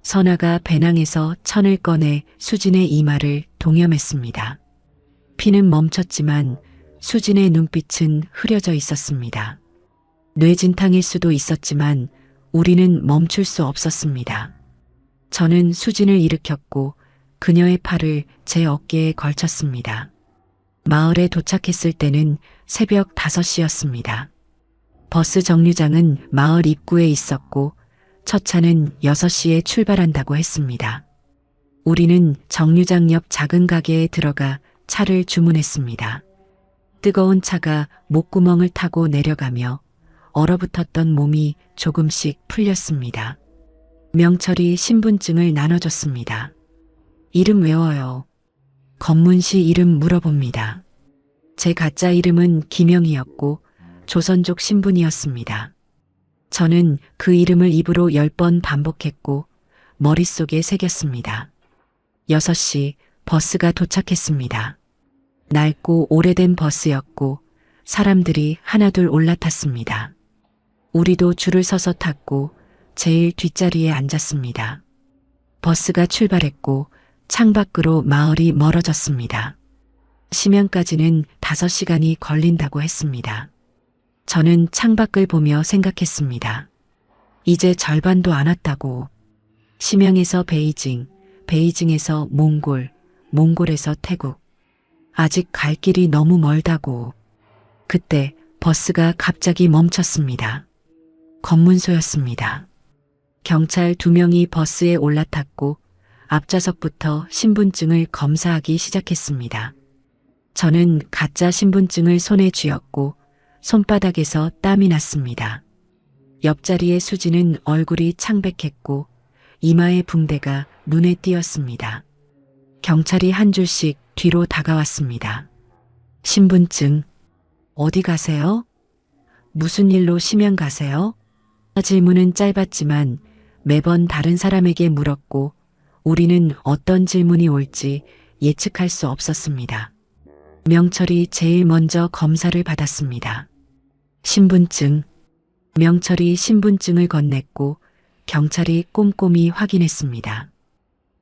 선아가 배낭에서 천을 꺼내 수진의 이마를 동여맸습니다. 피는 멈췄지만 수진의 눈빛은 흐려져 있었습니다. 뇌진탕일 수도 있었지만 우리는 멈출 수 없었습니다. 저는 수진을 일으켰고 그녀의 팔을 제 어깨에 걸쳤습니다. 마을에 도착했을 때는 새벽 5시였습니다. 버스 정류장은 마을 입구에 있었고 첫 차는 6시에 출발한다고 했습니다. 우리는 정류장 옆 작은 가게에 들어가 차를 주문했습니다. 뜨거운 차가 목구멍을 타고 내려가며 얼어붙었던 몸이 조금씩 풀렸습니다. 명철이 신분증을 나눠줬습니다. 이름 외워요. 검문시 이름 물어봅니다. 제 가짜 이름은 김영희였고 조선족 신분이었습니다. 저는 그 이름을 입으로 10번 반복했고 머릿속에 새겼습니다. 6시 버스가 도착했습니다. 낡고 오래된 버스였고 사람들이 하나둘 올라탔습니다. 우리도 줄을 서서 탔고 제일 뒷자리에 앉았습니다. 버스가 출발했고 창밖으로 마을이 멀어졌습니다. 심양까지는 5시간이 걸린다고 했습니다. 저는 창밖을 보며 생각했습니다. 이제 절반도 안 왔다고. 심양에서 베이징, 베이징에서 몽골, 몽골에서 태국. 아직 갈 길이 너무 멀다고. 그때 버스가 갑자기 멈췄습니다. 검문소였습니다. 경찰 2명이 버스에 올라탔고 앞좌석부터 신분증을 검사하기 시작했습니다. 저는 가짜 신분증을 손에 쥐었고 손바닥에서 땀이 났습니다. 옆자리의 수지는 얼굴이 창백했고 이마의 붕대가 눈에 띄었습니다. 경찰이 한 줄씩 뒤로 다가왔습니다. 신분증, 어디 가세요? 무슨 일로 심양 가세요? 질문은 짧았지만 매번 다른 사람에게 물었고 우리는 어떤 질문이 올지 예측할 수 없었습니다. 명철이 제일 먼저 검사를 받았습니다. 신분증. 명철이 신분증을 건넸고 경찰이 꼼꼼히 확인했습니다.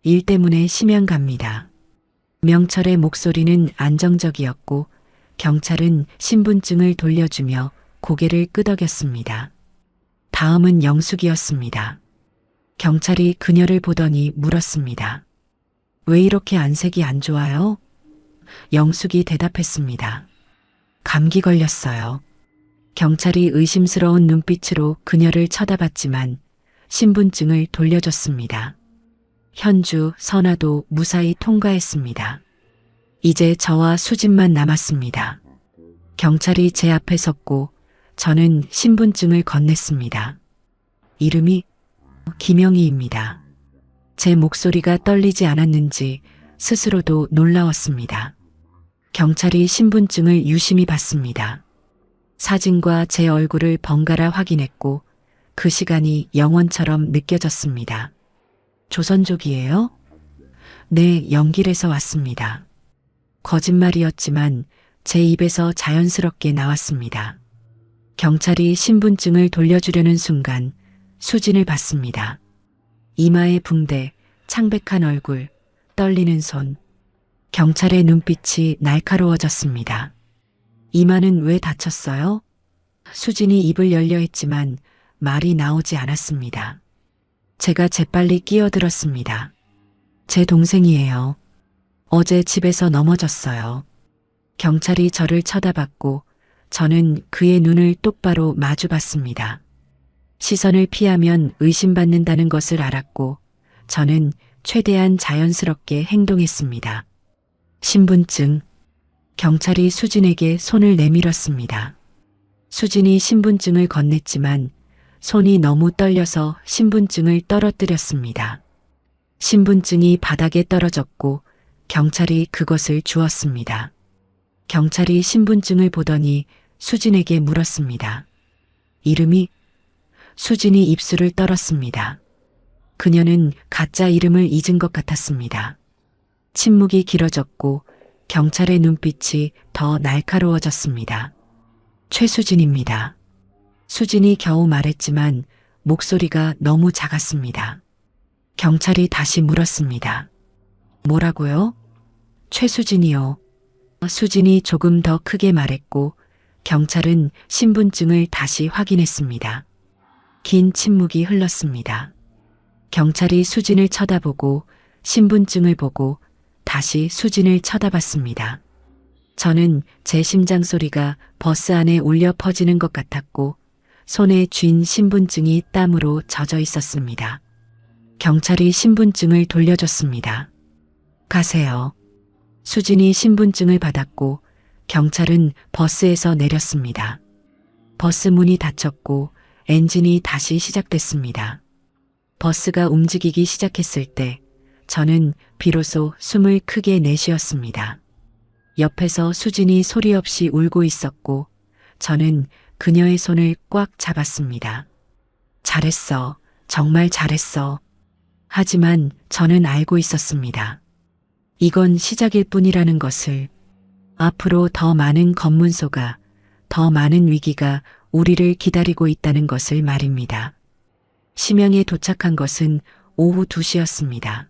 일 때문에 심양 갑니다. 명철의 목소리는 안정적이었고 경찰은 신분증을 돌려주며 고개를 끄덕였습니다. 다음은 영숙이었습니다. 경찰이 그녀를 보더니 물었습니다. 왜 이렇게 안색이 안 좋아요? 영숙이 대답했습니다. 감기 걸렸어요. 경찰이 의심스러운 눈빛으로 그녀를 쳐다봤지만 신분증을 돌려줬습니다. 현주, 선아도 무사히 통과했습니다. 이제 저와 수진만 남았습니다. 경찰이 제 앞에 섰고 저는 신분증을 건넸습니다. 이름이 김영희입니다. 제 목소리가 떨리지 않았는지 스스로도 놀라웠습니다. 경찰이 신분증을 유심히 봤습니다. 사진과 제 얼굴을 번갈아 확인했고 그 시간이 영원처럼 느껴졌습니다. 조선족이에요? 네, 연길에서 왔습니다. 거짓말이었지만 제 입에서 자연스럽게 나왔습니다. 경찰이 신분증을 돌려주려는 순간 수진을 봤습니다. 이마에 붕대, 창백한 얼굴, 떨리는 손. 경찰의 눈빛이 날카로워졌습니다. 이마는 왜 다쳤어요? 수진이 입을 열려 했지만 말이 나오지 않았습니다. 제가 재빨리 끼어들었습니다. 제 동생이에요. 어제 집에서 넘어졌어요. 경찰이 저를 쳐다봤고 저는 그의 눈을 똑바로 마주봤습니다. 시선을 피하면 의심받는다는 것을 알았고 저는 최대한 자연스럽게 행동했습니다. 신분증. 경찰이 수진에게 손을 내밀었습니다. 수진이 신분증을 건넸지만 손이 너무 떨려서 신분증을 떨어뜨렸습니다. 신분증이 바닥에 떨어졌고 경찰이 그것을 주었습니다. 경찰이 신분증을 보더니 수진에게 물었습니다. 이름이? 수진이 입술을 떨었습니다. 그녀는 가짜 이름을 잊은 것 같았습니다. 침묵이 길어졌고 경찰의 눈빛이 더 날카로워졌습니다. 최수진입니다. 수진이 겨우 말했지만 목소리가 너무 작았습니다. 경찰이 다시 물었습니다. 뭐라고요? 최수진이요. 수진이 조금 더 크게 말했고 경찰은 신분증을 다시 확인했습니다. 긴 침묵이 흘렀습니다. 경찰이 수진을 쳐다보고 신분증을 보고 다시 수진을 쳐다봤습니다. 저는 제 심장 소리가 버스 안에 울려 퍼지는 것 같았고 손에 쥔 신분증이 땀으로 젖어 있었습니다. 경찰이 신분증을 돌려줬습니다. 가세요. 수진이 신분증을 받았고 경찰은 버스에서 내렸습니다. 버스 문이 닫혔고 엔진이 다시 시작됐습니다. 버스가 움직이기 시작했을 때 저는 비로소 숨을 크게 내쉬었습니다. 옆에서 수진이 소리 없이 울고 있었고 저는 그녀의 손을 꽉 잡았습니다. 잘했어. 정말 잘했어. 하지만 저는 알고 있었습니다. 이건 시작일 뿐이라는 것을. 앞으로 더 많은 검문소가, 더 많은 위기가 우리를 기다리고 있다는 것을 말입니다. 심양에 도착한 것은 오후 2시였습니다.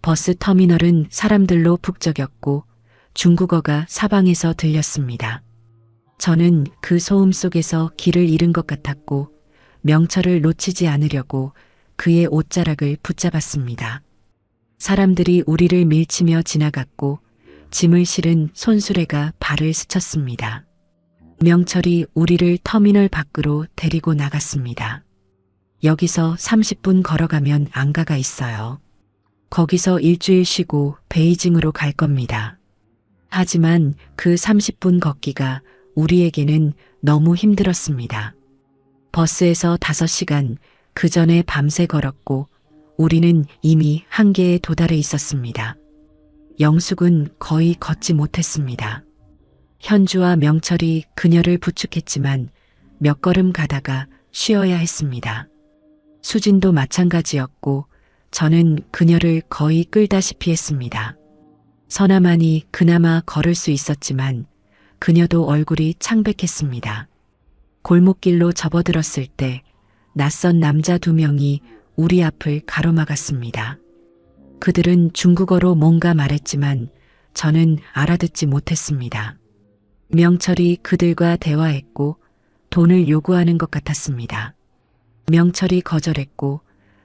버스 터미널은 사람들로 북적였고 중국어가 사방에서 들렸습니다. 저는 그 소음 속에서 길을 잃은 것 같았고 명철을 놓치지 않으려고 그의 옷자락을 붙잡았습니다. 사람들이 우리를 밀치며 지나갔고 짐을 실은 손수레가 발을 스쳤습니다. 명철이 우리를 터미널 밖으로 데리고 나갔습니다. 여기서 30분 걸어가면 안가가 있어요. 거기서 일주일 쉬고 베이징으로 갈 겁니다. 하지만 그 30분 걷기가 우리에게는 너무 힘들었습니다. 버스에서 5시간 그 전에 밤새 걸었고 우리는 이미 한계에 도달해 있었습니다. 영숙은 거의 걷지 못했습니다. 현주와 명철이 그녀를 부축했지만 몇 걸음 가다가 쉬어야 했습니다. 수진도 마찬가지였고 저는 그녀를 거의 끌다시피 했습니다. 선아만이 그나마 걸을 수 있었지만 그녀도 얼굴이 창백했습니다. 골목길로 접어들었을 때 낯선 남자 2명이 우리 앞을 가로막았습니다. 그들은 중국어로 뭔가 말했지만 저는 알아듣지 못했습니다. 명철이 그들과 대화했고 돈을 요구하는 것 같았습니다. 명철이 거절했고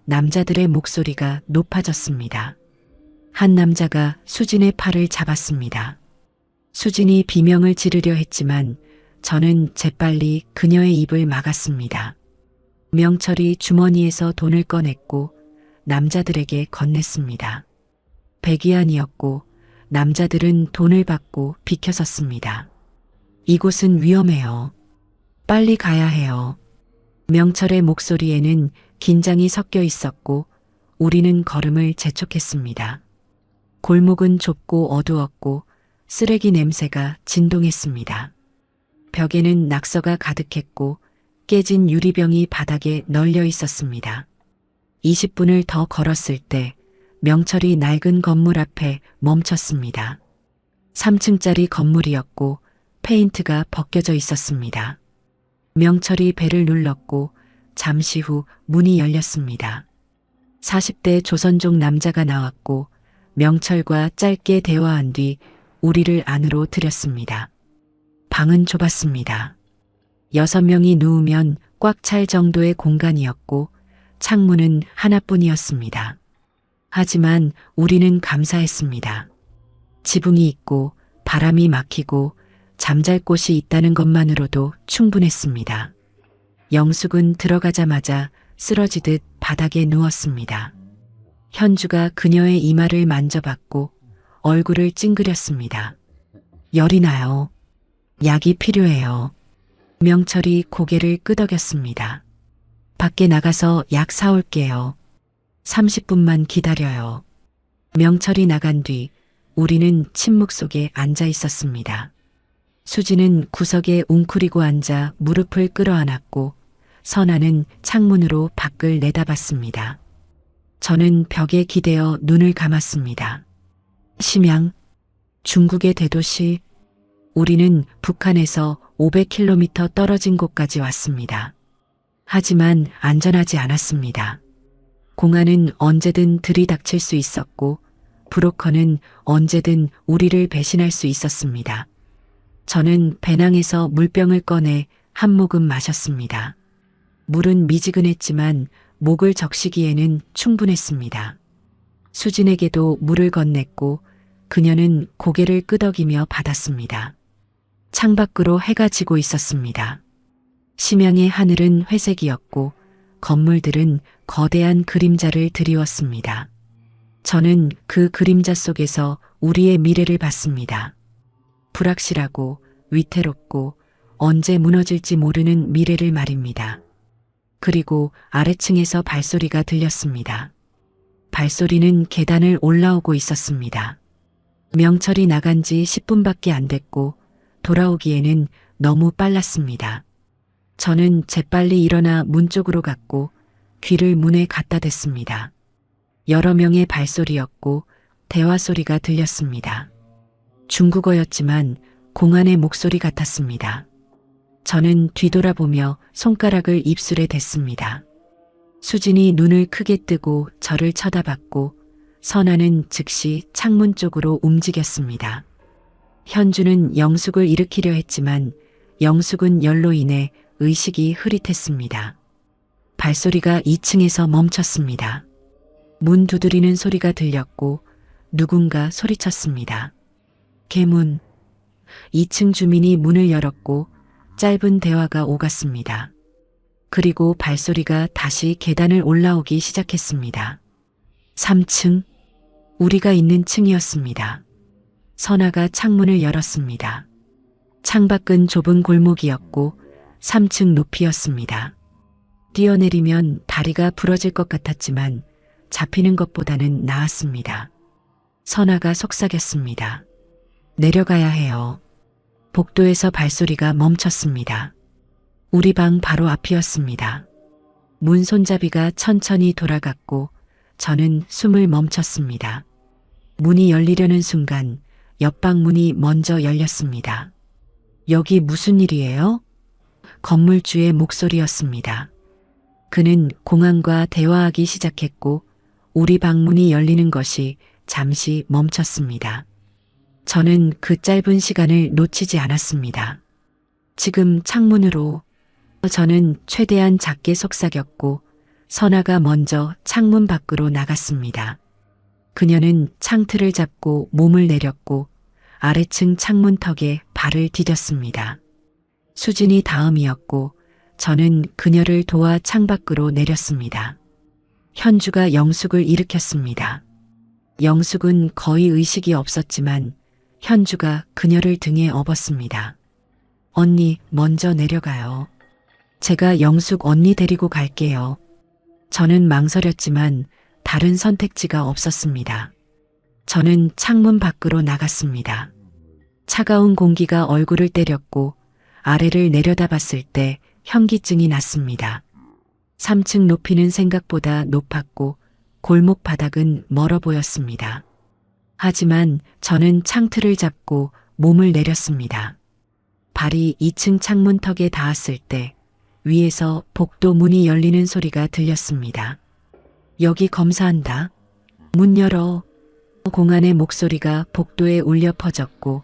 남자들의 목소리가 높아졌습니다. 한 남자가 수진의 팔을 잡았습니다. 수진이 비명을 지르려 했지만 저는 재빨리 그녀의 입을 막았습니다. 명철이 주머니에서 돈을 꺼냈고 남자들에게 건넸습니다. 백위안이었고 남자들은 돈을 받고 비켜섰습니다. 이곳은 위험해요. 빨리 가야 해요. 명철의 목소리에는 긴장이 섞여 있었고 우리는 걸음을 재촉했습니다. 골목은 좁고 어두웠고 쓰레기 냄새가 진동했습니다. 벽에는 낙서가 가득했고 깨진 유리병이 바닥에 널려 있었습니다. 20분을 더 걸었을 때 명철이 낡은 건물 앞에 멈췄습니다. 3층짜리 건물이었고 페인트가 벗겨져 있었습니다. 명철이 벨을 눌렀고 잠시 후 문이 열렸습니다. 40대 조선족 남자가 나왔고 명철과 짧게 대화한 뒤 우리를 안으로 들였습니다. 방은 좁았습니다. 6명이 누우면 꽉 찰 정도의 공간이었고 창문은 하나뿐이었습니다. 하지만 우리는 감사했습니다. 지붕이 있고 바람이 막히고 잠잘 곳이 있다는 것만으로도 충분했습니다. 영숙은 들어가자마자 쓰러지듯 바닥에 누웠습니다. 현주가 그녀의 이마를 만져봤고 얼굴을 찡그렸습니다. 열이 나요. 약이 필요해요. 명철이 고개를 끄덕였습니다. 밖에 나가서 약 사올게요. 30분만 기다려요. 명철이 나간 뒤 우리는 침묵 속에 앉아 있었습니다. 수지는 구석에 웅크리고 앉아 무릎을 끌어안았고 선아는 창문으로 밖을 내다봤습니다. 저는 벽에 기대어 눈을 감았습니다. 심양, 중국의 대도시, 우리는 북한에서 500km 떨어진 곳까지 왔습니다. 하지만 안전하지 않았습니다. 공안은 언제든 들이닥칠 수 있었고 브로커는 언제든 우리를 배신할 수 있었습니다. 저는 배낭에서 물병을 꺼내 한 모금 마셨습니다. 물은 미지근했지만 목을 적시기에는 충분했습니다. 수진에게도 물을 건넸고 그녀는 고개를 끄덕이며 받았습니다. 창밖으로 해가 지고 있었습니다. 심양의 하늘은 회색이었고 건물들은 거대한 그림자를 드리웠습니다. 저는 그 그림자 속에서 우리의 미래를 봤습니다. 불확실하고 위태롭고 언제 무너질지 모르는 미래를 말입니다. 그리고 아래층에서 발소리가 들렸습니다. 발소리는 계단을 올라오고 있었습니다. 명철이 나간 지 10분밖에 안 됐고 돌아오기에는 너무 빨랐습니다. 저는 재빨리 일어나 문 쪽으로 갔고 귀를 문에 갖다 댔습니다. 여러 명의 발소리였고 대화 소리가 들렸습니다. 중국어였지만 공안의 목소리 같았습니다. 저는 뒤돌아보며 손가락을 입술에 댔습니다. 수진이 눈을 크게 뜨고 저를 쳐다봤고 선아는 즉시 창문 쪽으로 움직였습니다. 현주는 영숙을 일으키려 했지만 영숙은 열로 인해 의식이 흐릿했습니다. 발소리가 2층에서 멈췄습니다. 문 두드리는 소리가 들렸고 누군가 소리쳤습니다. 개문. 2층 주민이 문을 열었고 짧은 대화가 오갔습니다. 그리고 발소리가 다시 계단을 올라오기 시작했습니다. 3층. 우리가 있는 층이었습니다. 선아가 창문을 열었습니다. 창밖은 좁은 골목이었고 3층 높이였습니다. 뛰어내리면 다리가 부러질 것 같았지만 잡히는 것보다는 나았습니다. 선아가 속삭였습니다. 내려가야 해요. 복도에서 발소리가 멈췄습니다. 우리 방 바로 앞이었습니다. 문 손잡이가 천천히 돌아갔고 저는 숨을 멈췄습니다. 문이 열리려는 순간 옆방 문이 먼저 열렸습니다. 여기 무슨 일이에요? 건물주의 목소리였습니다. 그는 공안과 대화하기 시작했고 우리 방문이 열리는 것이 잠시 멈췄습니다. 저는 그 짧은 시간을 놓치지 않았습니다. 지금 창문으로. 저는 최대한 작게 속삭였고 선아가 먼저 창문 밖으로 나갔습니다. 그녀는 창틀을 잡고 몸을 내렸고 아래층 창문턱에 발을 디뎠습니다. 수진이 다음이었고 저는 그녀를 도와 창밖으로 내렸습니다. 현주가 영숙을 일으켰습니다. 영숙은 거의 의식이 없었지만 현주가 그녀를 등에 업었습니다. 언니, 먼저 내려가요. 제가 영숙 언니 데리고 갈게요. 저는 망설였지만 다른 선택지가 없었습니다. 저는 창문 밖으로 나갔습니다. 차가운 공기가 얼굴을 때렸고 아래를 내려다봤을 때 현기증이 났습니다. 3층 높이는 생각보다 높았고 골목 바닥은 멀어 보였습니다. 하지만 저는 창틀을 잡고 몸을 내렸습니다. 발이 2층 창문턱에 닿았을 때 위에서 복도 문이 열리는 소리가 들렸습니다. 여기 검사한다. 문 열어. 공안의 목소리가 복도에 울려 퍼졌고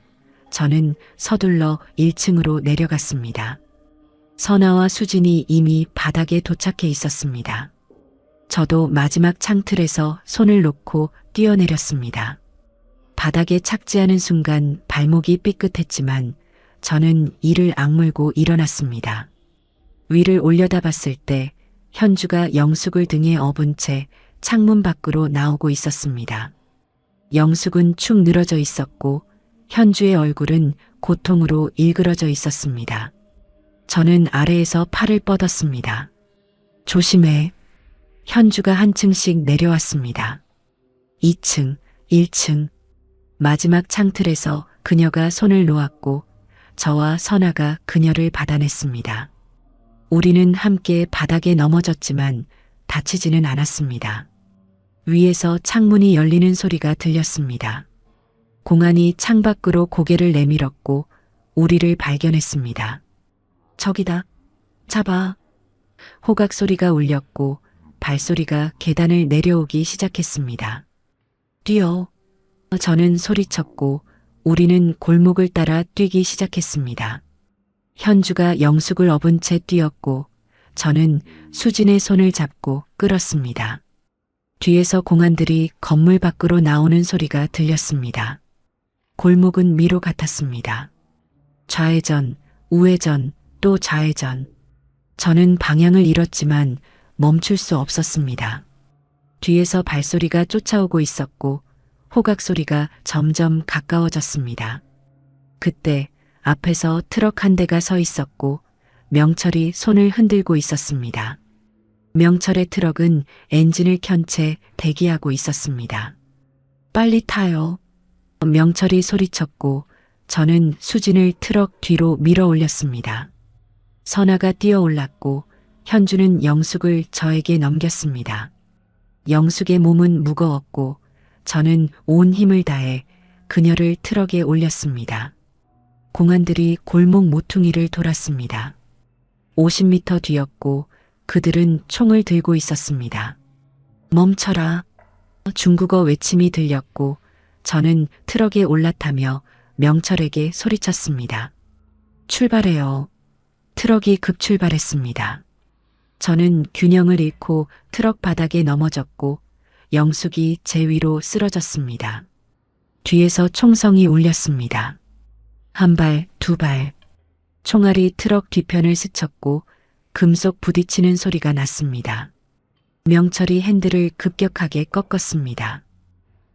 저는 서둘러 1층으로 내려갔습니다. 선아와 수진이 이미 바닥에 도착해 있었습니다. 저도 마지막 창틀에서 손을 놓고 뛰어내렸습니다. 바닥에 착지하는 순간 발목이 삐끗했지만 저는 이를 악물고 일어났습니다. 위를 올려다봤을 때 현주가 영숙을 등에 업은 채 창문 밖으로 나오고 있었습니다. 영숙은 축 늘어져 있었고 현주의 얼굴은 고통으로 일그러져 있었습니다. 저는 아래에서 팔을 뻗었습니다. 조심해. 현주가 한 층씩 내려왔습니다. 2층, 1층. 마지막 창틀에서 그녀가 손을 놓았고 저와 선아가 그녀를 받아냈습니다. 우리는 함께 바닥에 넘어졌지만 다치지는 않았습니다. 위에서 창문이 열리는 소리가 들렸습니다. 공안이 창밖으로 고개를 내밀었고 우리를 발견했습니다. 저기다. 잡아. 호각 소리가 울렸고 발소리가 계단을 내려오기 시작했습니다. 뛰어. 저는 소리쳤고 우리는 골목을 따라 뛰기 시작했습니다. 현주가 영숙을 업은 채 뛰었고 저는 수진의 손을 잡고 끌었습니다. 뒤에서 공안들이 건물 밖으로 나오는 소리가 들렸습니다. 골목은 미로 같았습니다. 좌회전, 우회전, 또 좌회전. 저는 방향을 잃었지만 멈출 수 없었습니다. 뒤에서 발소리가 쫓아오고 있었고 호각 소리가 점점 가까워졌습니다. 그때 앞에서 트럭 한 대가 서 있었고 명철이 손을 흔들고 있었습니다. 명철의 트럭은 엔진을 켠 채 대기하고 있었습니다. 빨리 타요. 명철이 소리쳤고 저는 수진을 트럭 뒤로 밀어 올렸습니다. 선아가 뛰어 올랐고 현주는 영숙을 저에게 넘겼습니다. 영숙의 몸은 무거웠고 저는 온 힘을 다해 그녀를 트럭에 올렸습니다. 공안들이 골목 모퉁이를 돌았습니다. 50m 뒤였고 그들은 총을 들고 있었습니다. 멈춰라. 중국어 외침이 들렸고 저는 트럭에 올라타며 명철에게 소리쳤습니다. 출발해요. 트럭이 급출발했습니다. 저는 균형을 잃고 트럭 바닥에 넘어졌고 영숙이 제 위로 쓰러졌습니다. 뒤에서 총성이 울렸습니다. 한 발, 두 발. 총알이 트럭 뒤편을 스쳤고 금속 부딪히는 소리가 났습니다. 명철이 핸들을 급격하게 꺾었습니다.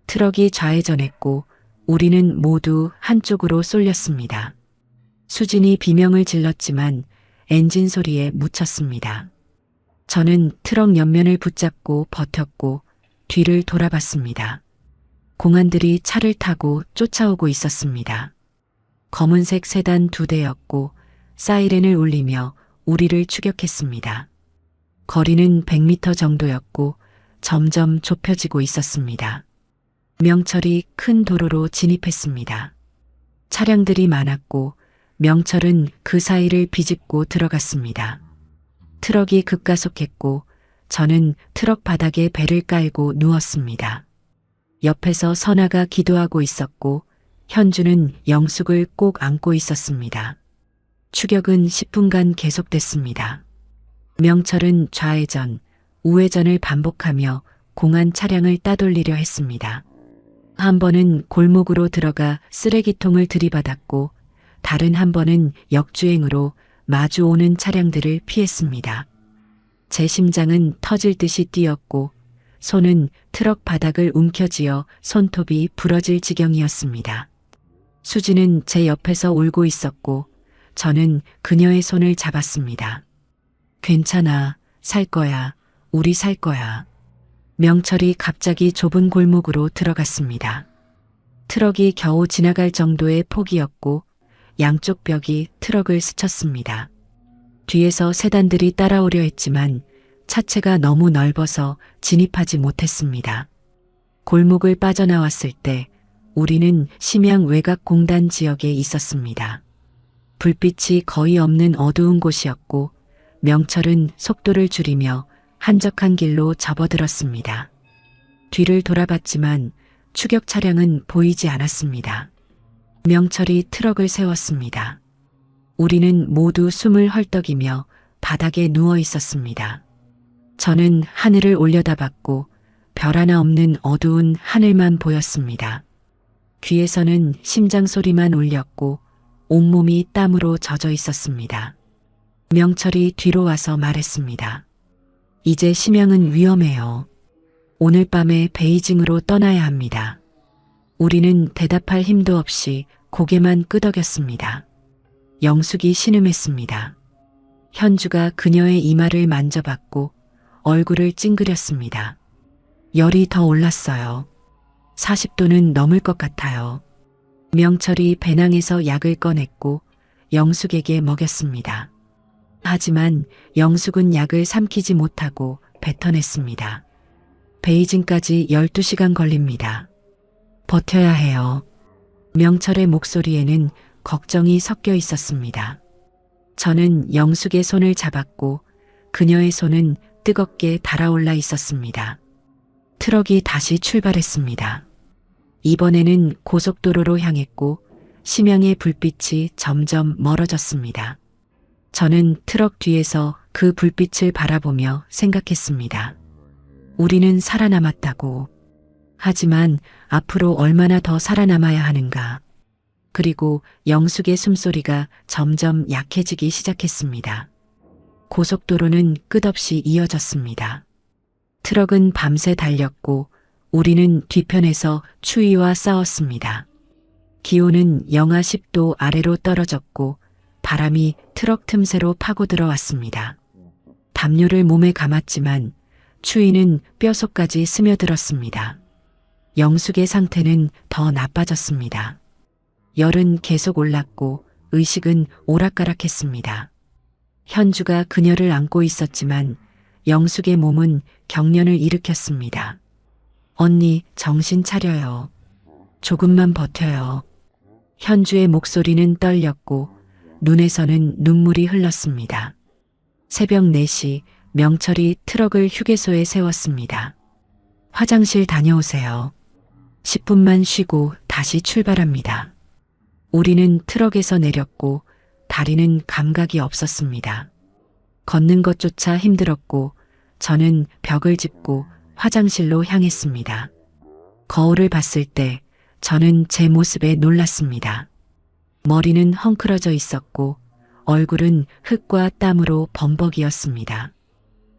트럭이 좌회전했고 우리는 모두 한쪽으로 쏠렸습니다. 수진이 비명을 질렀지만 엔진 소리에 묻혔습니다. 저는 트럭 옆면을 붙잡고 버텼고 뒤를 돌아봤습니다. 공안들이 차를 타고 쫓아오고 있었습니다. 검은색 세단 2대였고 사이렌을 울리며 우리를 추격했습니다. 거리는 100m 정도였고 점점 좁혀지고 있었습니다. 명철이 큰 도로로 진입했습니다. 차량들이 많았고 명철은 그 사이를 비집고 들어갔습니다. 트럭이 급가속했고 저는 트럭 바닥에 배를 깔고 누웠습니다. 옆에서 선아가 기도하고 있었고 현주는 영숙을 꼭 안고 있었습니다. 추격은 10분간 계속됐습니다. 명철은 좌회전, 우회전을 반복하며 공안 차량을 따돌리려 했습니다. 한 번은 골목으로 들어가 쓰레기통을 들이받았고 다른 한 번은 역주행으로 마주오는 차량들을 피했습니다. 제 심장은 터질 듯이 뛰었고 손은 트럭 바닥을 움켜쥐어 손톱이 부러질 지경이었습니다. 수지는 제 옆에서 울고 있었고 저는 그녀의 손을 잡았습니다. 괜찮아, 살 거야, 우리 살 거야. 명철이 갑자기 좁은 골목으로 들어갔습니다. 트럭이 겨우 지나갈 정도의 폭이었고 양쪽 벽이 트럭을 스쳤습니다. 뒤에서 세단들이 따라오려 했지만 차체가 너무 넓어서 진입하지 못했습니다. 골목을 빠져나왔을 때 우리는 심양 외곽공단 지역에 있었습니다. 불빛이 거의 없는 어두운 곳이었고 명철은 속도를 줄이며 한적한 길로 접어들었습니다. 뒤를 돌아봤지만 추격 차량은 보이지 않았습니다. 명철이 트럭을 세웠습니다. 우리는 모두 숨을 헐떡이며 바닥에 누워 있었습니다. 저는 하늘을 올려다봤고 별 하나 없는 어두운 하늘만 보였습니다. 귀에서는 심장 소리만 울렸고 온몸이 땀으로 젖어 있었습니다. 명철이 뒤로 와서 말했습니다. 이제 심양은 위험해요. 오늘 밤에 베이징으로 떠나야 합니다. 우리는 대답할 힘도 없이 고개만 끄덕였습니다. 영숙이 신음했습니다. 현주가 그녀의 이마를 만져봤고 얼굴을 찡그렸습니다. 열이 더 올랐어요. 40도는 넘을 것 같아요. 명철이 배낭에서 약을 꺼냈고 영숙에게 먹였습니다. 하지만 영숙은 약을 삼키지 못하고 뱉어냈습니다. 베이징까지 12시간 걸립니다. 버텨야 해요. 명철의 목소리에는 걱정이 섞여 있었습니다. 저는 영숙의 손을 잡았고 그녀의 손은 뜨겁게 달아올라 있었습니다. 트럭이 다시 출발했습니다. 이번에는 고속도로로 향했고 심양의 불빛이 점점 멀어졌습니다. 저는 트럭 뒤에서 그 불빛을 바라보며 생각했습니다. 우리는 살아남았다고. 하지만 앞으로 얼마나 더 살아남아야 하는가. 그리고 영숙의 숨소리가 점점 약해지기 시작했습니다. 고속도로는 끝없이 이어졌습니다. 트럭은 밤새 달렸고 우리는 뒤편에서 추위와 싸웠습니다. 기온은 영하 10도 아래로 떨어졌고 바람이 트럭 틈새로 파고 들어왔습니다. 담요를 몸에 감았지만 추위는 뼛속까지 스며들었습니다. 영숙의 상태는 더 나빠졌습니다. 열은 계속 올랐고 의식은 오락가락했습니다. 현주가 그녀를 안고 있었지만 영숙의 몸은 경련을 일으켰습니다. 언니, 정신 차려요. 조금만 버텨요. 현주의 목소리는 떨렸고 눈에서는 눈물이 흘렀습니다. 새벽 4시 명철이 트럭을 휴게소에 세웠습니다. 화장실 다녀오세요. 10분만 쉬고 다시 출발합니다. 우리는 트럭에서 내렸고 다리는 감각이 없었습니다. 걷는 것조차 힘들었고 저는 벽을 짚고 화장실로 향했습니다. 거울을 봤을 때 저는 제 모습에 놀랐습니다. 머리는 헝클어져 있었고 얼굴은 흙과 땀으로 범벅이었습니다.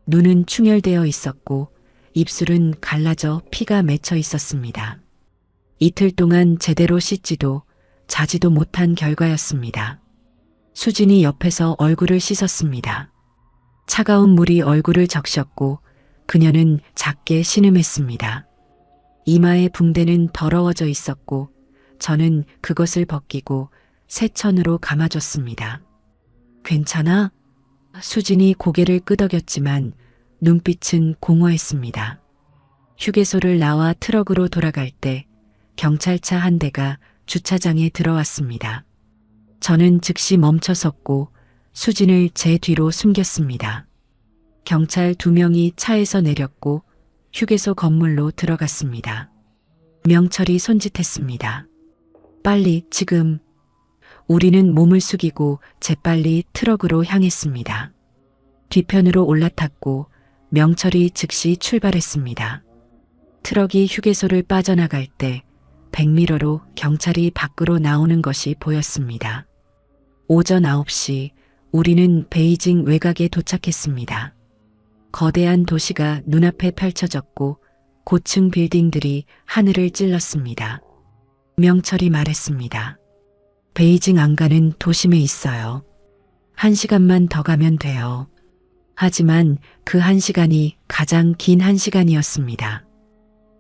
눈은 충혈되어 있었고 입술은 갈라져 피가 맺혀 있었습니다. 이틀 동안 제대로 씻지도 자지도 못한 결과였습니다. 수진이 옆에서 얼굴을 씻었습니다. 차가운 물이 얼굴을 적셨고 그녀는 작게 신음했습니다. 이마의 붕대는 더러워져 있었고 저는 그것을 벗기고 새천으로 감아줬습니다. 괜찮아? 수진이 고개를 끄덕였지만 눈빛은 공허했습니다. 휴게소를 나와 트럭으로 돌아갈 때 경찰차 한 대가 주차장에 들어왔습니다. 저는 즉시 멈춰섰고 수진을 제 뒤로 숨겼습니다. 경찰 2명이 차에서 내렸고 휴게소 건물로 들어갔습니다. 명철이 손짓했습니다. 빨리, 지금. 우리는 몸을 숙이고 재빨리 트럭으로 향했습니다. 뒤편으로 올라탔고 명철이 즉시 출발했습니다. 트럭이 휴게소를 빠져나갈 때 백미러로 경찰이 밖으로 나오는 것이 보였습니다. 오전 9시 우리는 베이징 외곽에 도착했습니다. 거대한 도시가 눈앞에 펼쳐졌고 고층 빌딩들이 하늘을 찔렀습니다. 명철이 말했습니다. 베이징 안가는 도심에 있어요. 1시간만 더 가면 돼요. 하지만 그 1시간이 가장 긴 1시간이었습니다.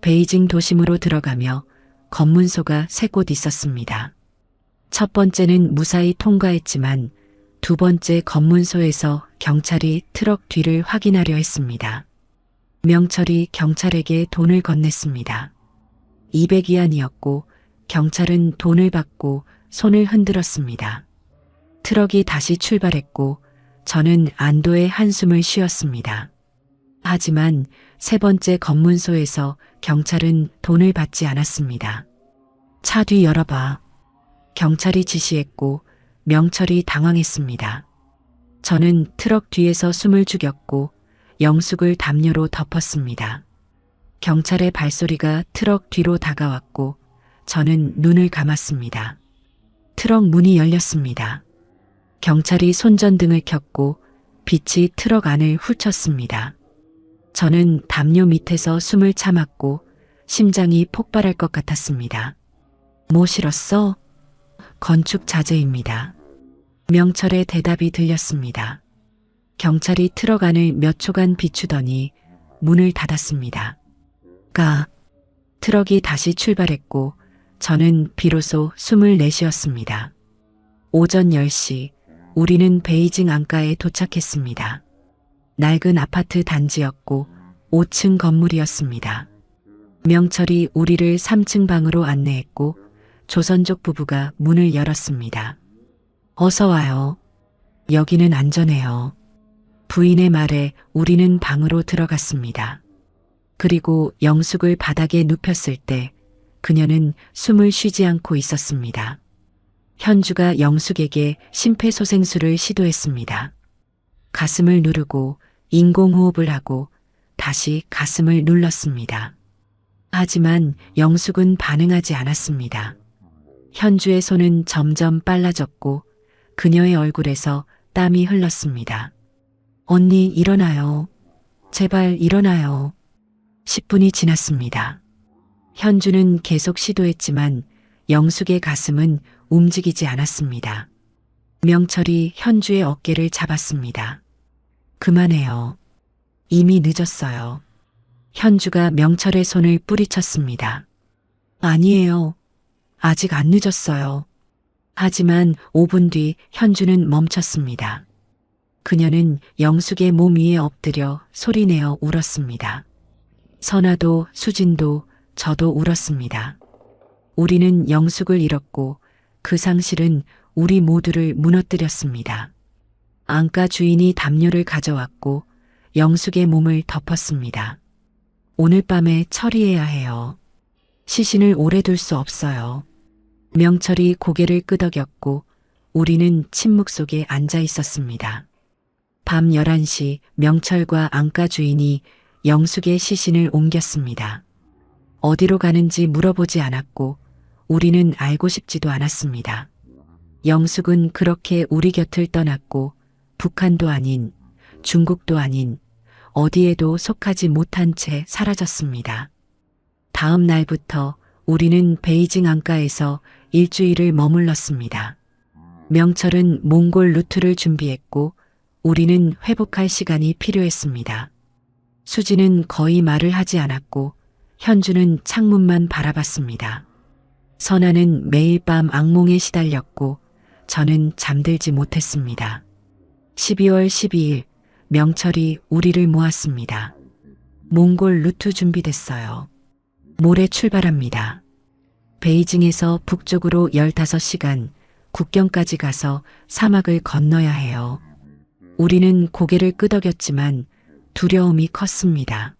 베이징 도심으로 들어가며 검문소가 3곳 있었습니다. 첫 번째는 무사히 통과했지만 두 번째 검문소에서 경찰이 트럭 뒤를 확인하려 했습니다. 명철이 경찰에게 돈을 건넸습니다. 200위안이었고 경찰은 돈을 받고 손을 흔들었습니다. 트럭이 다시 출발했고 저는 안도의 한숨을 쉬었습니다. 하지만 세 번째 검문소에서 경찰은 돈을 받지 않았습니다. 차 뒤 열어봐. 경찰이 지시했고 명철이 당황했습니다. 저는 트럭 뒤에서 숨을 죽였고 영숙을 담요로 덮었습니다. 경찰의 발소리가 트럭 뒤로 다가왔고 저는 눈을 감았습니다. 트럭 문이 열렸습니다. 경찰이 손전등을 켰고 빛이 트럭 안을 훑쳤습니다. 저는 담요 밑에서 숨을 참았고 심장이 폭발할 것 같았습니다. 뭐 실었어? 건축 자재입니다. 명철의 대답이 들렸습니다. 경찰이 트럭 안을 몇 초간 비추더니 문을 닫았습니다. 트럭이 다시 출발했고 저는 비로소 숨을 내쉬었습니다. 오전 10시 우리는 베이징 안가에 도착했습니다. 낡은 아파트 단지였고 5층 건물이었습니다. 명철이 우리를 3층 방으로 안내했고 조선족 부부가 문을 열었습니다. 어서 와요. 여기는 안전해요. 부인의 말에 우리는 방으로 들어갔습니다. 그리고 영숙을 바닥에 눕혔을 때 그녀는 숨을 쉬지 않고 있었습니다. 현주가 영숙에게 심폐소생술을 시도했습니다. 가슴을 누르고 인공호흡을 하고 다시 가슴을 눌렀습니다. 하지만 영숙은 반응하지 않았습니다. 현주의 손은 점점 빨라졌고 그녀의 얼굴에서 땀이 흘렀습니다. 언니 일어나요. 제발 일어나요. 10분이 지났습니다. 현주는 계속 시도했지만 영숙의 가슴은 움직이지 않았습니다. 명철이 현주의 어깨를 잡았습니다. 그만해요. 이미 늦었어요. 현주가 명철의 손을 뿌리쳤습니다. 아니에요. 아직 안 늦었어요. 하지만 5분 뒤 현주는 멈췄습니다. 그녀는 영숙의 몸 위에 엎드려 소리내어 울었습니다. 선아도 수진도 저도 울었습니다. 우리는 영숙을 잃었고 그 상실은 우리 모두를 무너뜨렸습니다. 안가 주인이 담요를 가져왔고 영숙의 몸을 덮었습니다. 오늘 밤에 처리해야 해요. 시신을 오래 둘 수 없어요. 명철이 고개를 끄덕였고 우리는 침묵 속에 앉아 있었습니다. 밤 11시 명철과 안가 주인이 영숙의 시신을 옮겼습니다. 어디로 가는지 물어보지 않았고 우리는 알고 싶지도 않았습니다. 영숙은 그렇게 우리 곁을 떠났고 북한도 아닌 중국도 아닌 어디에도 속하지 못한 채 사라졌습니다. 다음 날부터 우리는 베이징 안가에서 일주일을 머물렀습니다. 명철은 몽골 루트를 준비했고 우리는 회복할 시간이 필요했습니다. 수지는 거의 말을 하지 않았고 현주는 창문만 바라봤습니다. 선아는 매일 밤 악몽에 시달렸고 저는 잠들지 못했습니다. 12월 12일 명철이 우리를 모았습니다. 몽골 루트 준비됐어요. 모레 출발합니다. 베이징에서 북쪽으로 15시간 국경까지 가서 사막을 건너야 해요. 우리는 고개를 끄덕였지만 두려움이 컸습니다.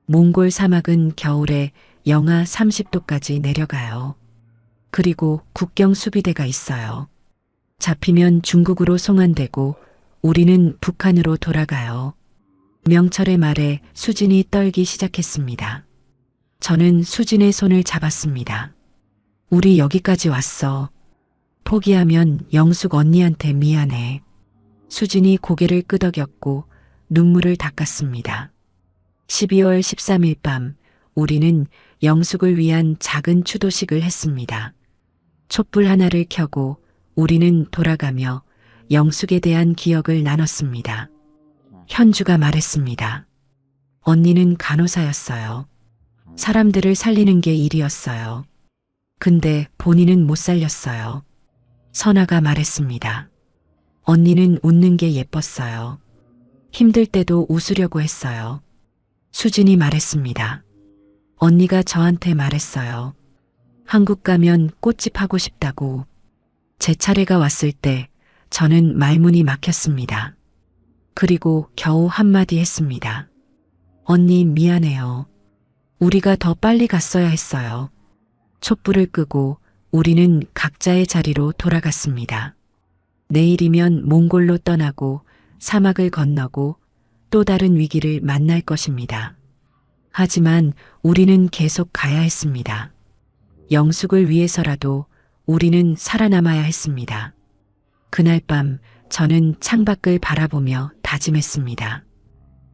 몽골 사막은 겨울에 영하 30도까지 내려가요. 그리고 국경 수비대가 있어요. 잡히면 중국으로 송환되고 우리는 북한으로 돌아가요. 명철의 말에 수진이 떨기 시작했습니다. 저는 수진의 손을 잡았습니다. 우리 여기까지 왔어. 포기하면 영숙 언니한테 미안해. 수진이 고개를 끄덕였고 눈물을 닦았습니다. 12월 13일 밤 우리는 영숙을 위한 작은 추도식을 했습니다. 촛불 하나를 켜고 우리는 돌아가며 영숙에 대한 기억을 나눴습니다. 현주가 말했습니다. 언니는 간호사였어요. 사람들을 살리는 게 일이었어요. 근데 본인은 못 살렸어요. 선아가 말했습니다. 언니는 웃는 게 예뻤어요. 힘들 때도 웃으려고 했어요. 수진이 말했습니다. 언니가 저한테 말했어요. 한국 가면 꽃집 하고 싶다고. 제 차례가 왔을 때 저는 말문이 막혔습니다. 그리고 겨우 한마디 했습니다. 언니 미안해요. 우리가 더 빨리 갔어야 했어요. 촛불을 끄고 우리는 각자의 자리로 돌아갔습니다. 내일이면 몽골로 떠나고 사막을 건너고 또 다른 위기를 만날 것입니다. 하지만 우리는 계속 가야 했습니다. 영숙을 위해서라도 우리는 살아남아야 했습니다. 그날 밤 저는 창밖을 바라보며 다짐했습니다.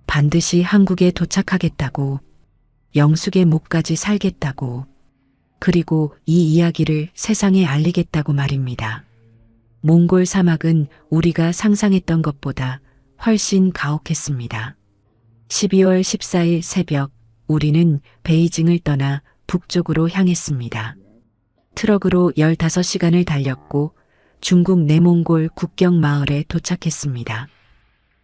반드시 한국에 도착하겠다고, 영숙의 목까지 살겠다고, 그리고 이 이야기를 세상에 알리겠다고 말입니다. 몽골 사막은 우리가 상상했던 것보다 훨씬 가혹했습니다. 12월 14일 새벽 우리는 베이징을 떠나 북쪽으로 향했습니다. 트럭으로 15시간을 달렸고 중국 내몽골 국경 마을에 도착했습니다.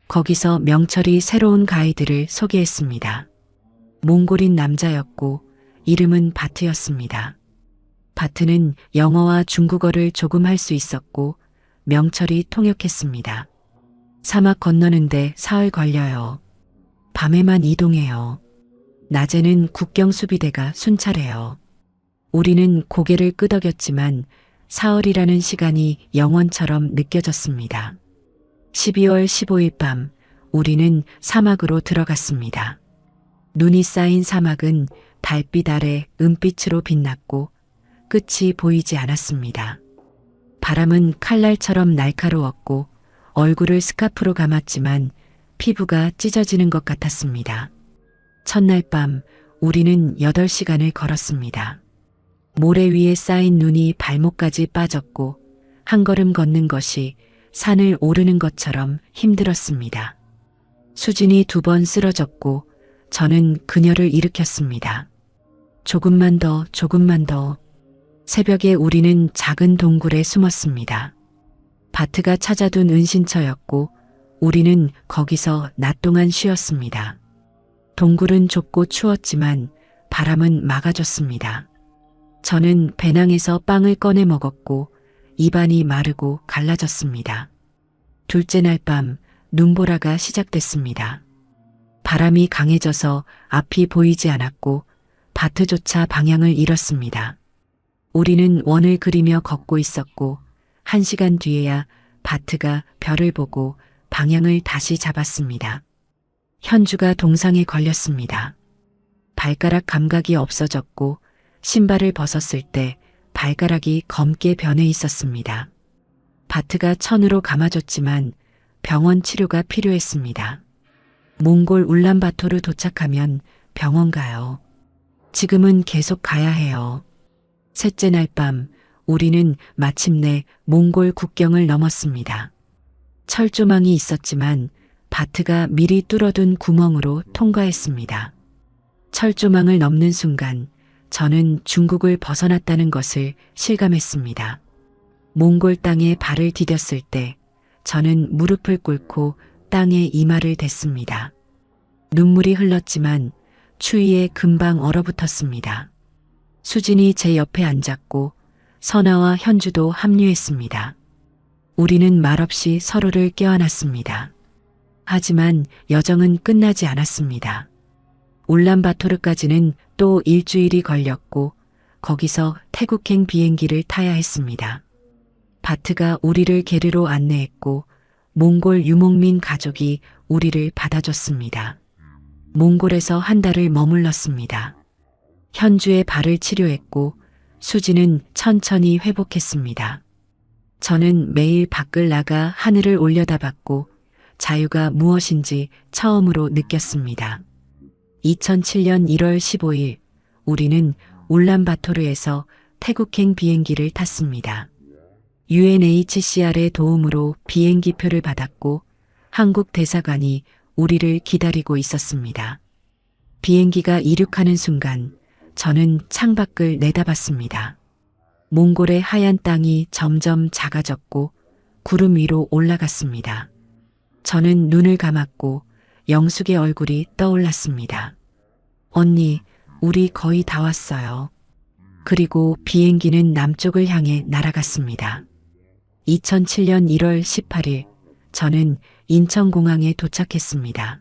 거기서 명철이 새로운 가이드를 소개했습니다. 몽골인 남자였고 이름은 바트였습니다. 바트는 영어와 중국어를 조금 할 수 있었고 명철이 통역했습니다. 사막 건너는데 사흘 걸려요. 밤에만 이동해요. 낮에는 국경 수비대가 순찰해요. 우리는 고개를 끄덕였지만 사흘이라는 시간이 영원처럼 느껴졌습니다. 12월 15일 밤 우리는 사막으로 들어갔습니다. 눈이 쌓인 사막은 달빛 아래 은빛으로 빛났고 끝이 보이지 않았습니다. 바람은 칼날처럼 날카로웠고 얼굴을 스카프로 감았지만 피부가 찢어지는 것 같았습니다. 첫날 밤 우리는 8시간을 걸었습니다. 모래 위에 쌓인 눈이 발목까지 빠졌고 한 걸음 걷는 것이 산을 오르는 것처럼 힘들었습니다. 수진이 2번 쓰러졌고 저는 그녀를 일으켰습니다. 조금만 더, 조금만 더. 새벽에 우리는 작은 동굴에 숨었습니다. 바트가 찾아둔 은신처였고 우리는 거기서 낮 동안 쉬었습니다. 동굴은 좁고 추웠지만 바람은 막아줬습니다. 저는 배낭에서 빵을 꺼내 먹었고 입안이 마르고 갈라졌습니다. 둘째 날 밤 눈보라가 시작됐습니다. 바람이 강해져서 앞이 보이지 않았고 바트조차 방향을 잃었습니다. 우리는 원을 그리며 걷고 있었고 1시간 뒤에야 바트가 별을 보고 방향을 다시 잡았습니다. 현주가 동상에 걸렸습니다. 발가락 감각이 없어졌고 신발을 벗었을 때 발가락이 검게 변해 있었습니다. 바트가 천으로 감아줬지만 병원 치료가 필요했습니다. 몽골 울란바토르 도착하면 병원 가요. 지금은 계속 가야 해요. 셋째 날 밤 우리는 마침내 몽골 국경을 넘었습니다. 철조망이 있었지만 바트가 미리 뚫어둔 구멍으로 통과했습니다. 철조망을 넘는 순간 저는 중국을 벗어났다는 것을 실감했습니다. 몽골 땅에 발을 디뎠을 때 저는 무릎을 꿇고 땅에 이마를 댔습니다. 눈물이 흘렀지만 추위에 금방 얼어붙었습니다. 수진이 제 옆에 앉았고 선아와 현주도 합류했습니다. 우리는 말없이 서로를 껴안았습니다. 하지만 여정은 끝나지 않았습니다. 울란바토르까지는 또 일주일이 걸렸고 거기서 태국행 비행기를 타야 했습니다. 바트가 우리를 게르로 안내했고 몽골 유목민 가족이 우리를 받아줬습니다. 몽골에서 한 달을 머물렀습니다. 현주의 발을 치료했고 수지는 천천히 회복했습니다. 저는 매일 밖을 나가 하늘을 올려다봤고 자유가 무엇인지 처음으로 느꼈습니다. 2007년 1월 15일 우리는 울란바토르에서 태국행 비행기를 탔습니다. UNHCR의 도움으로 비행기표를 받았고 한국 대사관이 우리를 기다리고 있었습니다. 비행기가 이륙하는 순간 저는 창밖을 내다봤습니다. 몽골의 하얀 땅이 점점 작아졌고 구름 위로 올라갔습니다. 저는 눈을 감았고 영숙의 얼굴이 떠올랐습니다. 언니, 우리 거의 다 왔어요. 그리고 비행기는 남쪽을 향해 날아갔습니다. 2007년 1월 18일, 저는 인천공항에 도착했습니다.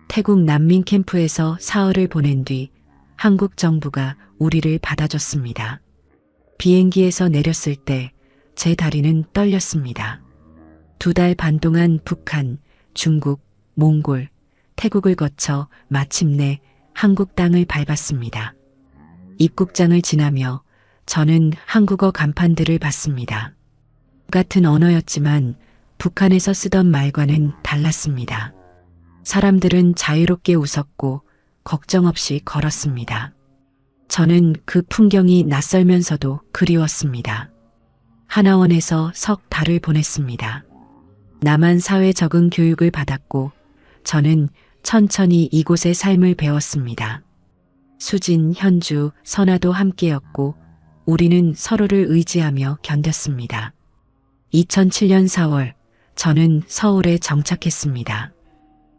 태국 난민 캠프에서 사흘을 보낸 뒤 한국 정부가 우리를 받아줬습니다. 비행기에서 내렸을 때 제 다리는 떨렸습니다. 2달 반 동안 북한, 중국, 몽골, 태국을 거쳐 마침내 한국 땅을 밟았습니다. 입국장을 지나며 저는 한국어 간판들을 봤습니다. 같은 언어였지만 북한에서 쓰던 말과는 달랐습니다. 사람들은 자유롭게 웃었고 걱정 없이 걸었습니다. 저는 그 풍경이 낯설면서도 그리웠습니다. 하나원에서 석 달을 보냈습니다. 남한 사회 적응 교육을 받았고 저는 천천히 이곳의 삶을 배웠습니다. 수진, 현주, 선아도 함께였고 우리는 서로를 의지하며 견뎠습니다. 2007년 4월 저는 서울에 정착했습니다.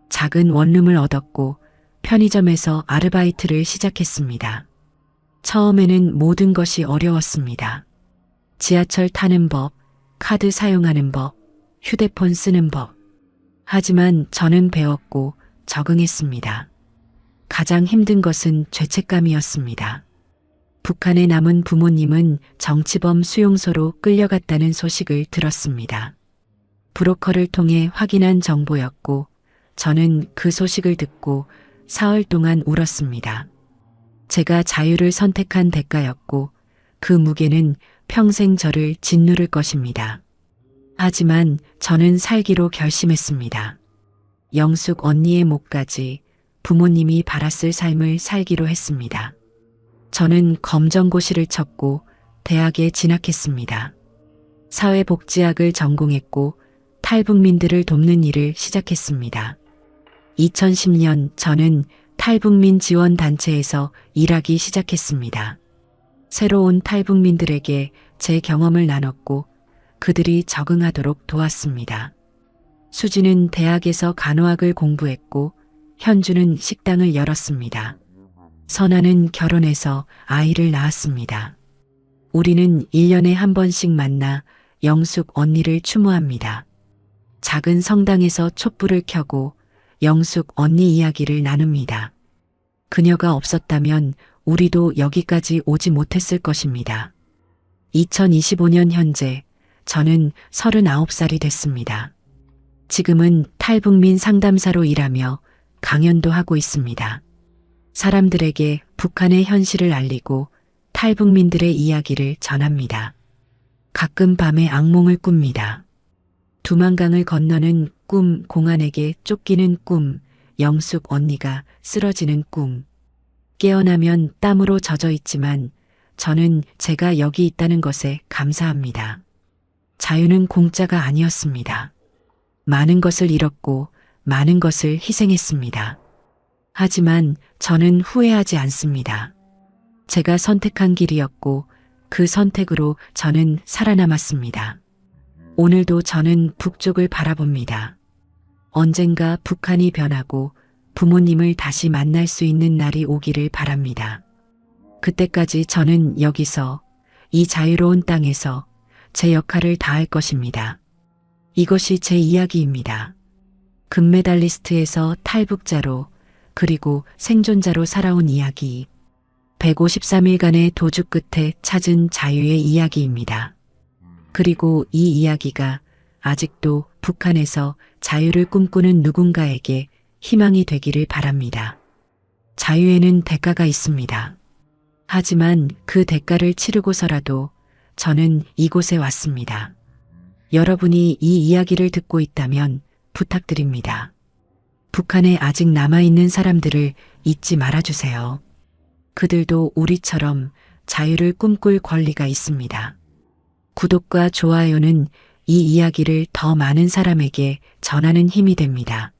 작은 원룸을 얻었고 편의점에서 아르바이트를 시작했습니다. 처음에는 모든 것이 어려웠습니다. 지하철 타는 법, 카드 사용하는 법, 휴대폰 쓰는 법. 하지만 저는 배웠고 적응했습니다. 가장 힘든 것은 죄책감이었습니다. 북한에 남은 부모님은 정치범 수용소로 끌려갔다는 소식을 들었습니다. 브로커를 통해 확인한 정보였고 저는 그 소식을 듣고 사흘 동안 울었습니다. 제가 자유를 선택한 대가였고 그 무게는 평생 저를 짓누를 것입니다. 하지만 저는 살기로 결심했습니다. 영숙 언니의 목까지 부모님이 바랐을 삶을 살기로 했습니다. 저는 검정고시를 쳤고 대학에 진학했습니다. 사회복지학을 전공했고 탈북민들을 돕는 일을 시작했습니다. 2010년 저는 탈북민 지원단체에서 일하기 시작했습니다. 새로운 탈북민들에게 제 경험을 나눴고 그들이 적응하도록 도왔습니다. 수지는 대학에서 간호학을 공부했고 현주는 식당을 열었습니다. 선아는 결혼해서 아이를 낳았습니다. 우리는 1년에 한 번씩 만나 영숙 언니를 추모합니다. 작은 성당에서 촛불을 켜고 영숙 언니 이야기를 나눕니다. 그녀가 없었다면 우리도 여기까지 오지 못했을 것입니다. 2025년 현재 저는 39살이 됐습니다. 지금은 탈북민 상담사로 일하며 강연도 하고 있습니다. 사람들에게 북한의 현실을 알리고 탈북민들의 이야기를 전합니다. 가끔 밤에 악몽을 꿉니다. 두만강을 건너는 꿈, 공안에게 쫓기는 꿈, 영숙 언니가 쓰러지는 꿈. 깨어나면 땀으로 젖어 있지만 저는 제가 여기 있다는 것에 감사합니다. 자유는 공짜가 아니었습니다. 많은 것을 잃었고 많은 것을 희생했습니다. 하지만 저는 후회하지 않습니다. 제가 선택한 길이었고 그 선택으로 저는 살아남았습니다. 오늘도 저는 북쪽을 바라봅니다. 언젠가 북한이 변하고 부모님을 다시 만날 수 있는 날이 오기를 바랍니다. 그때까지 저는 여기서 이 자유로운 땅에서 제 역할을 다할 것입니다. 이것이 제 이야기입니다. 금메달리스트에서 탈북자로 그리고 생존자로 살아온 이야기. 153일간의 도주 끝에 찾은 자유의 이야기입니다. 그리고 이 이야기가 아직도 북한에서 자유를 꿈꾸는 누군가에게 희망이 되기를 바랍니다. 자유에는 대가가 있습니다. 하지만 그 대가를 치르고서라도 저는 이곳에 왔습니다. 여러분이 이 이야기를 듣고 있다면 부탁드립니다. 북한에 아직 남아있는 사람들을 잊지 말아주세요. 그들도 우리처럼 자유를 꿈꿀 권리가 있습니다. 구독과 좋아요는 이 이야기를 더 많은 사람에게 전하는 힘이 됩니다.